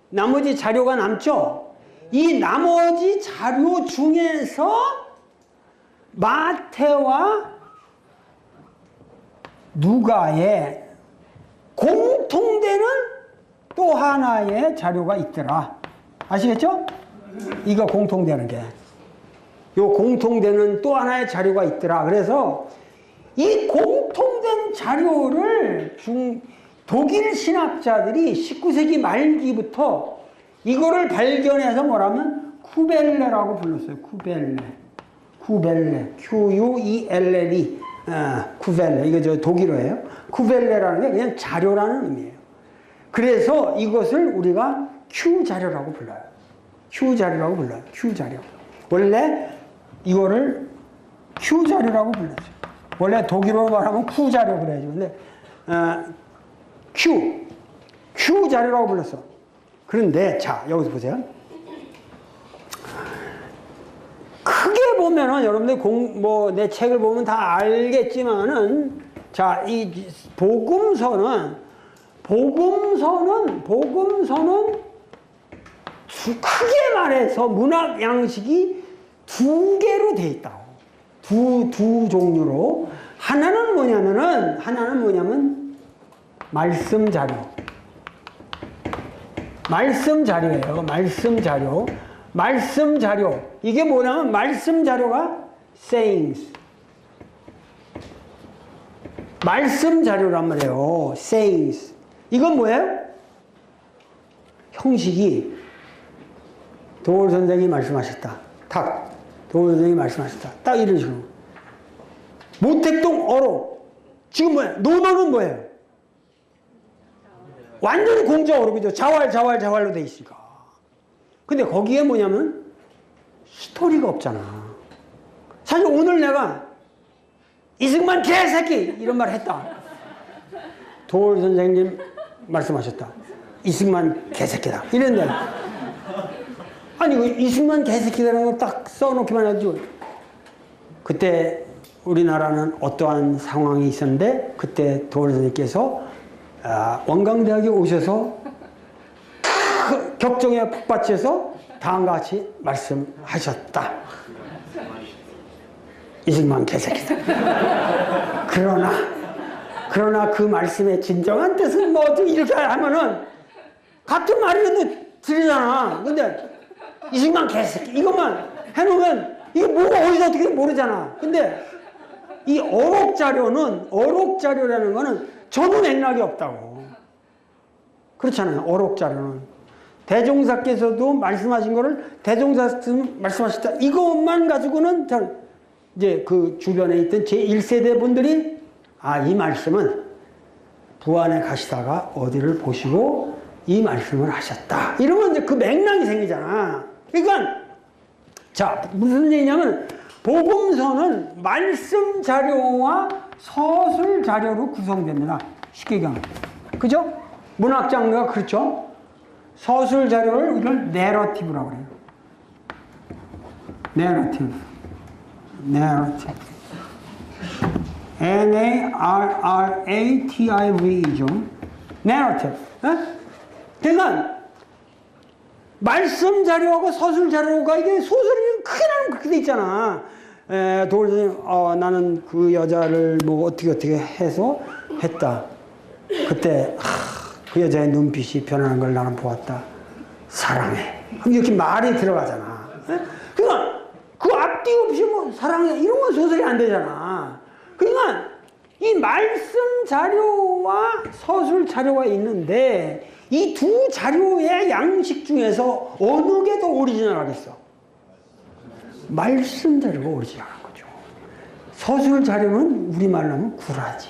나머지 자료가 남죠? 이 나머지 자료 중에서 마태와 누가의 공통되는 또 하나의 자료가 있더라. 아시겠죠? 이거 공통되는 게. 요 공통되는 또 하나의 자료가 있더라. 그래서 이 공통된 자료를 독일 신학자들이 19세기 말기부터 이거를 발견해서 뭐라면 쿠벨레라고 불렀어요. 쿠벨레. Q-U-E-L-L-E. 쿠벨레. 이거 저 독일어예요. 쿠벨레라는 게 그냥 자료라는 의미예요. 그래서 이것을 우리가 Q자료라고 불러요. Q자료. 원래 이거를 Q자료라고 불렀어요. 원래 독일어로 말하면 Q자료 그래야죠. 근데 Q자료라고 불렀어. 그런데 자 여기서 보세요. 크게 보면은 여러분들 내 책을 보면 다 알겠지만은 자 이 복음서는 크게 말해서 문학 양식이 두 개로 돼 있다고. 두 종류로. 하나는 뭐냐면 말씀 자료예요. 말씀 자료. 이게 뭐냐면 말씀 자료가 sayings. 말씀 자료란 말이에요. sayings. 이건 뭐예요? 형식이 도올 선생님이 말씀하셨다. 도올 선생님이 말씀하셨다. 딱 이런 식으로. 모택동 어록. 지금 뭐야? 논어는 뭐예요? 완전히 공자어록. 그죠? 자활로 돼 있으니까. 근데 거기에 뭐냐면 스토리가 없잖아. 사실 오늘 내가 이승만 개새끼 이런 말 했다. 도올 선생님 말씀하셨다. 이승만 개새끼다. 이랬는데 아니고 이승만 개새끼라는 거 딱 써놓기만 하죠. 그때 우리나라는 어떠한 상황이 있었는데 그때 도원 선생님께서 원광대학에 오셔서 격정에 북받쳐서 다음과 같이 말씀하셨다. 이승만 개새끼다. 그러나 그 말씀의 진정한 뜻은 뭐지? 이렇게 하면은 같은 말이라도 들리잖아. 근데 이승만 개새끼 이것만 해놓으면 이게 뭐가 어디서 어떻게 모르잖아. 근데 이 어록자료라는 거는 전후 맥락이 없다고. 그렇잖아요. 어록자료는. 대종사께서도 말씀하신 거를 대종사께서 말씀하셨다. 이것만 가지고는 이제 그 주변에 있던 제1세대 분들이 이 말씀은 부안에 가시다가 어디를 보시고 이 말씀을 하셨다. 이러면 이제 그 맥락이 생기잖아. 그러니까 자, 무슨 얘기냐면 복음서는 말씀 자료와 서술 자료로 구성됩니다. 쉽게 얘기하면. 그죠? 문학 장르가 그렇죠? 서술 자료를 우리는 내러티브라고 그래요. 내러티브. Narrative죠. Narrative. 그러니까 말씀 자료하고 서술 자료가 이게 소설이 크게 나누면 그렇게 돼 있잖아. 나는 그 여자를 뭐 어떻게 해서 했다. 그때 그 여자의 눈빛이 변하는 걸 나는 보았다. 사랑해. 이렇게 말이 들어가잖아. 그러니까 그 앞뒤 없이 뭐 사랑해 이런 건 소설이 안 되잖아. 그러니까 이 말씀 자료와 서술 자료가 있는데 이 두 자료의 양식 중에서 어느 게 더 오리지널하겠어? 말씀 자료가 오리지널한 거죠. 서술 자료는 우리말로 하면 구라지.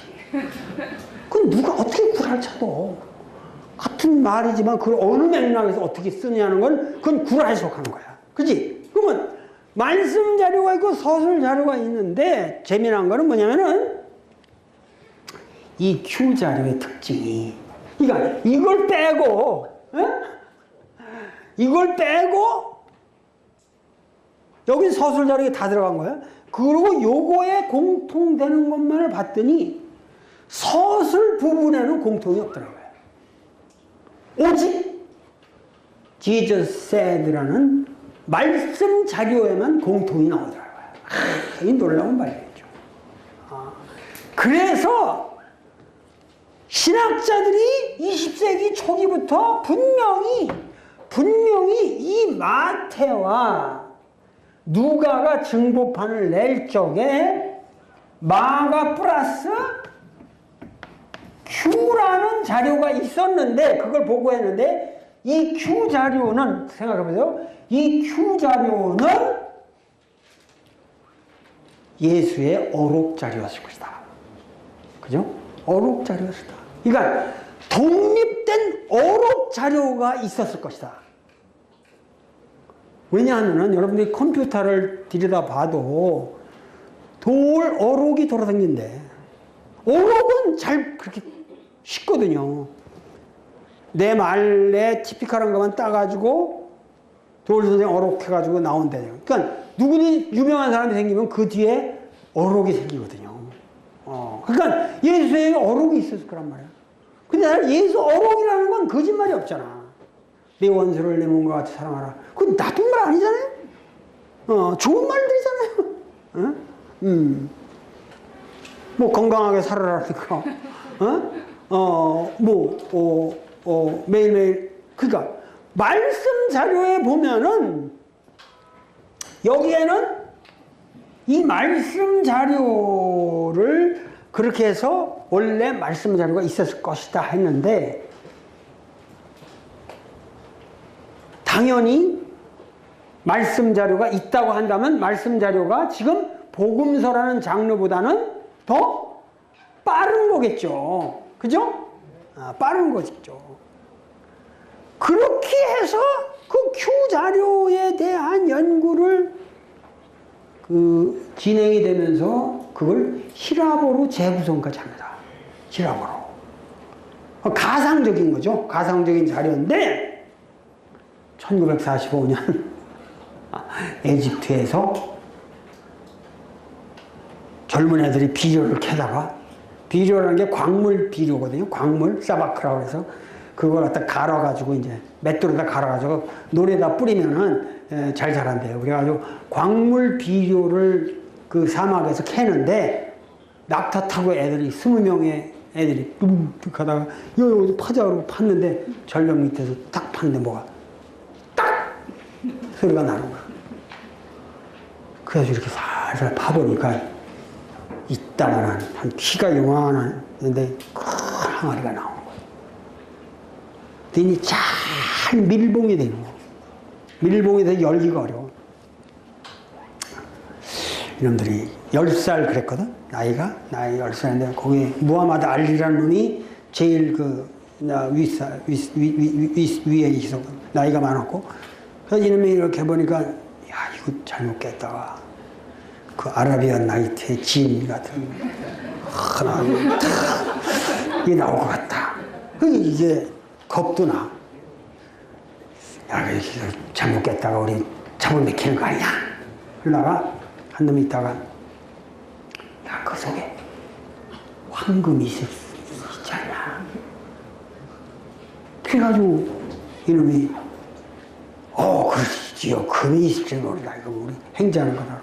그건 누가 어떻게 구라를 쳐도 같은 말이지만 그걸 어느 맥락에서 어떻게 쓰느냐는 건 그건 구라에 속하는 거야. 그지? 그러면 말씀 자료가 있고 서술 자료가 있는데 재미난 거는 뭐냐면은 이 Q 자료의 특징이 그러니까 이걸 빼고 여기 서술 자료에 다 들어간 거야. 그리고 요거에 공통되는 것만을 봤더니 서술 부분에는 공통이 없더라고요. 오직 Jesus said라는 말씀 자료에만 공통이 나오더라고요. 이 놀라운 말이죠. 그래서 신학자들이 20세기 초기부터 분명히 이 마태와 누가가 증보판을 낼 적에 마가 플러스 Q라는 자료가 있었는데 그걸 보고했는데 이 Q 자료는 생각해보세요. 이 Q 자료는 예수의 어록 자료였을 것이다. 그죠? 어록 자료였다. 그러니까 독립된 어록 자료가 있었을 것이다. 왜냐하면 여러분들이 컴퓨터를 들여다봐도 돌 어록이 돌아다니는데 어록은 잘 그렇게 쉽거든요. 내 말에 티피컬한 것만 따가지고 도울 선생 어록해가지고 나온대요. 그러니까 누구니 유명한 사람이 생기면 그 뒤에 어록이 생기거든요. 그러니까 예수의 어록이 있었을 거란 말이야. 근데 예수 어록이라는 건 거짓말이 없잖아. 내 원수를 내 몸과 같이 사랑하라. 그건 나쁜 말 아니잖아요. 좋은 말들이잖아요. 뭐 건강하게 살아라니까. 매일매일. 그러니까 말씀 자료에 보면은 여기에는 이 말씀 자료를 그렇게 해서 원래 말씀 자료가 있었을 것이다 했는데 당연히 말씀 자료가 있다고 한다면 말씀 자료가 지금 복음서라는 장르보다는 더 빠른 거겠죠. 그죠? 빠른 거겠죠. 그렇게 해서 그 Q 자료에 대한 연구를 진행이 되면서 그걸 히라보로 재구성까지 합니다. 히라보로. 가상적인 거죠. 가상적인 자료인데 1945년 에집트에서 젊은 애들이 비료를 캐다가, 비료라는 게 광물 비료거든요. 광물, 사바크라고 해서 그걸 갖다 갈아가지고 이제 맷돌에다 갈아가지고 논에다 뿌리면은 잘 자란대요. 그래가지고 광물 비료를 그 사막에서 캐는데 낙타 타고 애들이 20명의 애들이 뚝뚝 가다가 여기 파자로 팠는데 절벽 밑에서 딱 팠는데 뭐가 딱 소리가 나는 거야. 그래서 이렇게 살살 파보니까 이따만한 한 키가 요만한 근데 큰 항아리가 나오는 거야. 그랬더니 잘 밀봉이 되는 거야. 밀봉이 돼서 열기가 어려워. 이놈들이 10살 그랬거든. 나이 10살인데 거기 무하마드 알리라는 놈이 제일 위에 있어. 나이가 많았고. 그래서 이놈이 이렇게 보니까 야 이거 잘못 깼다가 그 아라비안 나이트의 진 같은 하나 이게 나올 것 같다. 이게 겁도 나. 야 이거 잘못 깼다가 우리 잡을 맥히는 거 아니야? 그러다가 한 놈이 있다가 야 그 속에 황금이 있잖아. 그래가지고 이놈이 그렇지요. 금이 있을 줄 모른다. 이거 우리 행자하는 거다.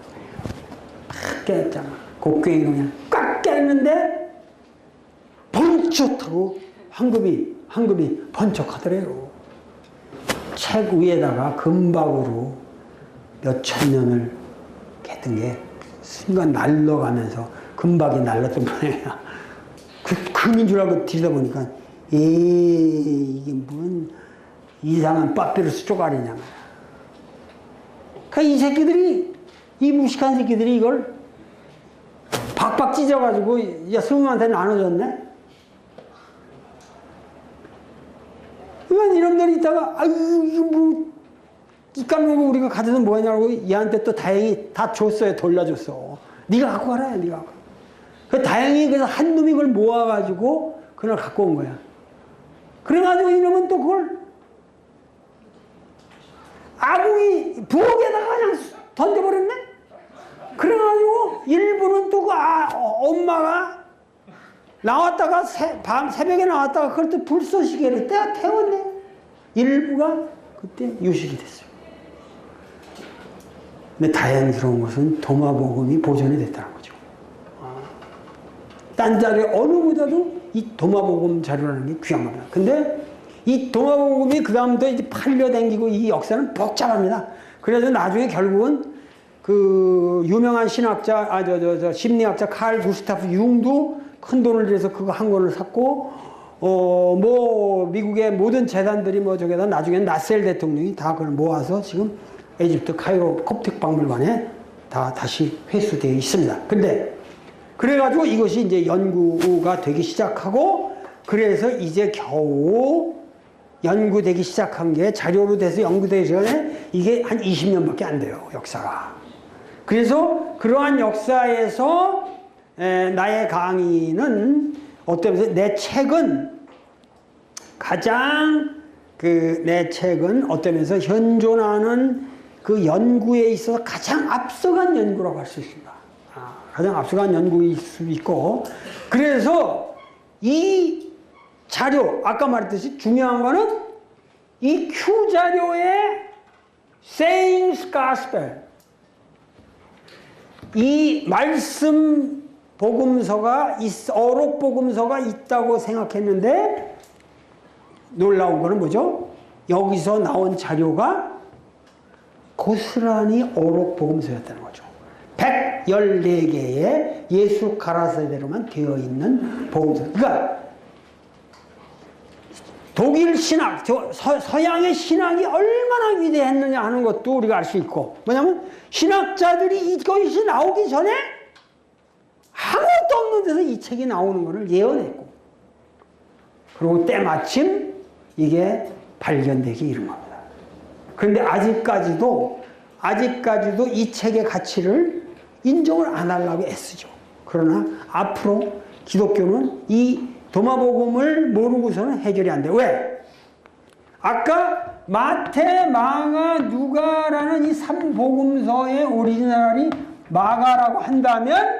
딱 깼잖아. 곡괭이로 그냥 꽉 깼는데 번쩍하고 황금이 번쩍하더래요. 책 위에다가 금박으로 몇천 년을 깼던 게 순간 날러가면서 금박이 날랐던 거야. 그 금인 줄 알고 들여다보니까 이게 뭔 이상한 빠삐루스 쪼가리냐. 그러니까 이 새끼들이, 이 무식한 새끼들이 이걸 박박 찢어가지고 이제 스님한테 나눠줬네. 이놈들이 있다가 아유 이거 뭐 이 까먹고 우리가 가져서 뭐하냐고 얘한테 또 다행히 다 줬어요. 돌려줬어. 네가 갖고 가라. 네가 갖고. 그 다행히 그래서 한 놈이 그걸 모아가지고 그날 갖고 온 거야. 그래가지고 이놈은 또 그걸 아궁이 부엌에다가 그냥 던져버렸네. 그래가지고 일부는 또 그 엄마가 나왔다가 밤 새벽에 나왔다가 그걸 또 불쏘시개를 태웠네. 일부가 그때 유식이 됐어요. 근데 다행스러운 것은 도마복음이 보존이 됐다는 거죠. 딴 자리 어느보다도 이 도마복음 자료라는 게 귀한 겁니다. 근데 이 도마복음이 그 다음부터 이제 팔려다니고 이 역사는 복잡합니다. 그래서 나중에 결국은 그 유명한 신학자, 심리학자 칼 구스타프 융도 큰 돈을 들여서 그거 한 권을 샀고, 뭐 미국의 모든 재단들이 뭐 저기다 나중에 나셀 대통령이 다 그걸 모아서 지금 에집트 카이로 콥틱 박물관에 다 다시 회수되어 있습니다. 근데 그래가지고 이것이 이제 연구가 되기 시작하고, 그래서 이제 겨우 연구되기 시작한 게 자료로 돼서 연구되기 전에 이게 한 20년밖에 안 돼요, 역사가. 그래서 그러한 역사에서 나의 강의는 어때서 내 책은 가장 내 책은 어떠면서 현존하는 그 연구에 있어서 가장 앞서간 연구라고 할 수 있습니다. 가장 앞서간 연구일 수 있고, 그래서 이 자료, 아까 말했듯이 중요한 거는 이 Q 자료에 Sayings Gospel, 이 말씀 복음서가, 어록 복음서가 있다고 생각했는데 놀라운 거는 뭐죠? 여기서 나온 자료가 고스란히 어록 복음서였다는 거죠. 114개의 예수 가라사대로만 되어 있는 복음서. 그러니까 독일 신학, 서양의 신학이 얼마나 위대했느냐 하는 것도 우리가 알 수 있고, 뭐냐면 신학자들이 이것이 나오기 전에 아무것도 없는 데서 이 책이 나오는 것을 예언했고, 그리고 때마침 이게 발견되기 이른 겁니다. 그런데 아직까지도 이 책의 가치를 인정을 안 하려고 애쓰죠. 그러나 앞으로 기독교는 이 도마복음을 모르고서는 해결이 안 돼. 왜? 아까 마태, 마가, 누가라는 이 3복음서의 오리지널이 마가라고 한다면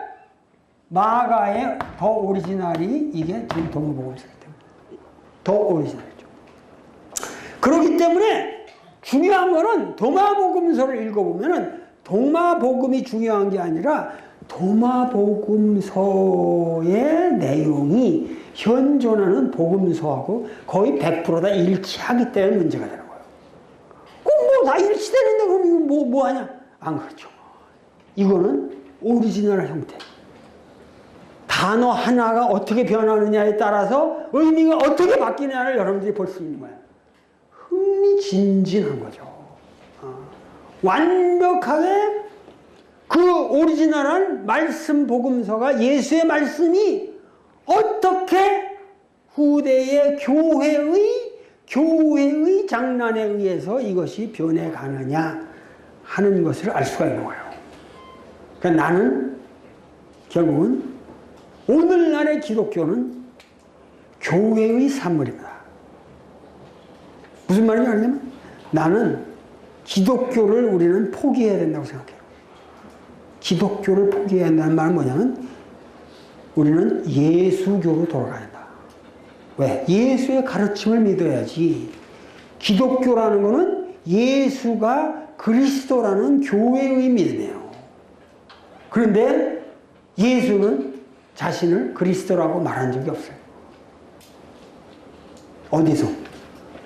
마가의 더 오리지널이 이게 지금 도마복음서이기 때문에 더 오리지널이죠. 그렇기 때문에 중요한 거는 도마복음서를 읽어보면은 도마복음이 중요한 게 아니라 도마복음서의 내용이 현존하는 복음서하고 거의 100%다 일치하기 때문에 문제가 되는 거예요. 꼭 뭐 다 일치되는데 그럼 이거 뭐 하냐? 안 그렇죠. 이거는 오리지널 형태. 단어 하나가 어떻게 변하느냐에 따라서 의미가 어떻게 바뀌느냐를 여러분들이 볼 수 있는 거예요. 흥미진진한 거죠. 완벽하게 그 오리지널한 말씀 복음서가 예수의 말씀이 어떻게 후대의 교회의 장난에 의해서 이것이 변해가느냐 하는 것을 알 수가 있는 거예요. 그러니까 나는 결국은 오늘날의 기독교는 교회의 산물입니다. 무슨 말인지 알냐면 나는 기독교를 우리는 포기해야 된다고 생각해요. 기독교를 포기해야 한다는 말은 뭐냐면 우리는 예수교로 돌아가야 한다. 왜? 예수의 가르침을 믿어야지. 기독교라는 것은 예수가 그리스도라는 교회의 믿음이에요. 그런데 예수는 자신을 그리스도라고 말한 적이 없어요. 어디서?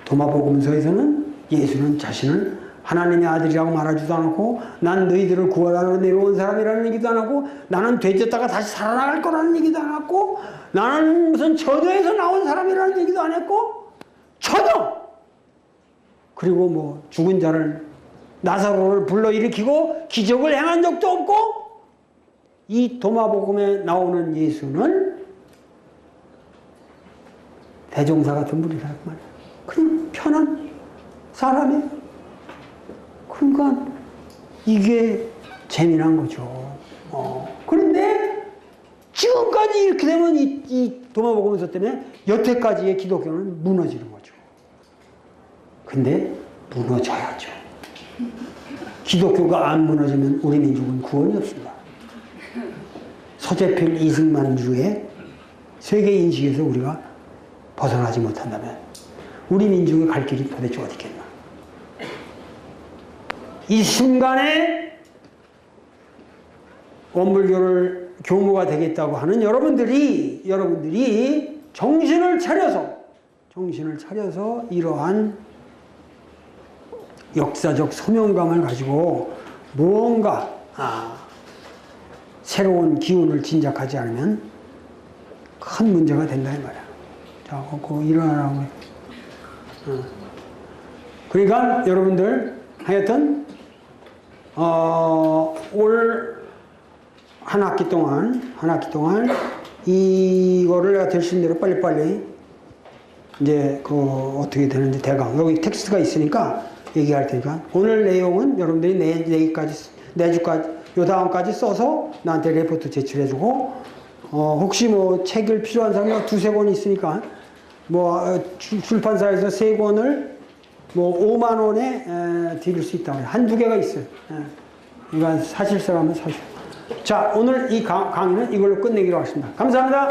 도마복음서에서는 예수는 자신을 하나님의 아들이라고 말하지도 않고 난 너희들을 구하러 내려온 사람이라는 얘기도 안 하고 나는 되졌다가 다시 살아나갈 거라는 얘기도 안 하고 나는 무슨 저주에서 나온 사람이라는 얘기도 안 했고 전혀. 그리고 뭐 죽은 자를 나사로를 불러일으키고 기적을 행한 적도 없고 이 도마복음에 나오는 예수는 대종사 같은 분이란 말이에요. 그냥 편한 사람이에요. 그러니까 이게 재미난 거죠. 그런데 지금까지 이렇게 되면 이 도마복음서 때문에 여태까지의 기독교는 무너지는 거죠. 근데 무너져야죠. 기독교가 안 무너지면 우리 민족은 구원이 없습니다. 서재필 이승만주의 세계 인식에서 우리가 벗어나지 못한다면 우리 민족의 갈 길이 도대체 어디 있겠나. 이 순간에 원불교를 교무가 되겠다고 하는 여러분들이 정신을 차려서 이러한 역사적 소명감을 가지고 무언가 새로운 기운을 진작하지 않으면 큰 문제가 된다 이 말이야. 자, 그거 일어나라고. 그러니까 여러분들 하여튼 올 한 학기 동안 이거를 내가 될 수 있는 대로 빨리빨리 이제 그 어떻게 되는지 대강 여기 텍스트가 있으니까 얘기할 테니까 오늘 내용은 여러분들이 내주까지 요 다음까지 써서 나한테 레포트 제출해주고 혹시 뭐 책을 필요한 사람이 두세 권 있으니까 뭐 출판사에서 세 권을 뭐 5만 원에 드릴 수 있다고 해요. 한두 개가 있어요. 그러니까 사실 사람은 사실. 자, 오늘 이 강의는 이걸로 끝내기로 하겠습니다. 감사합니다.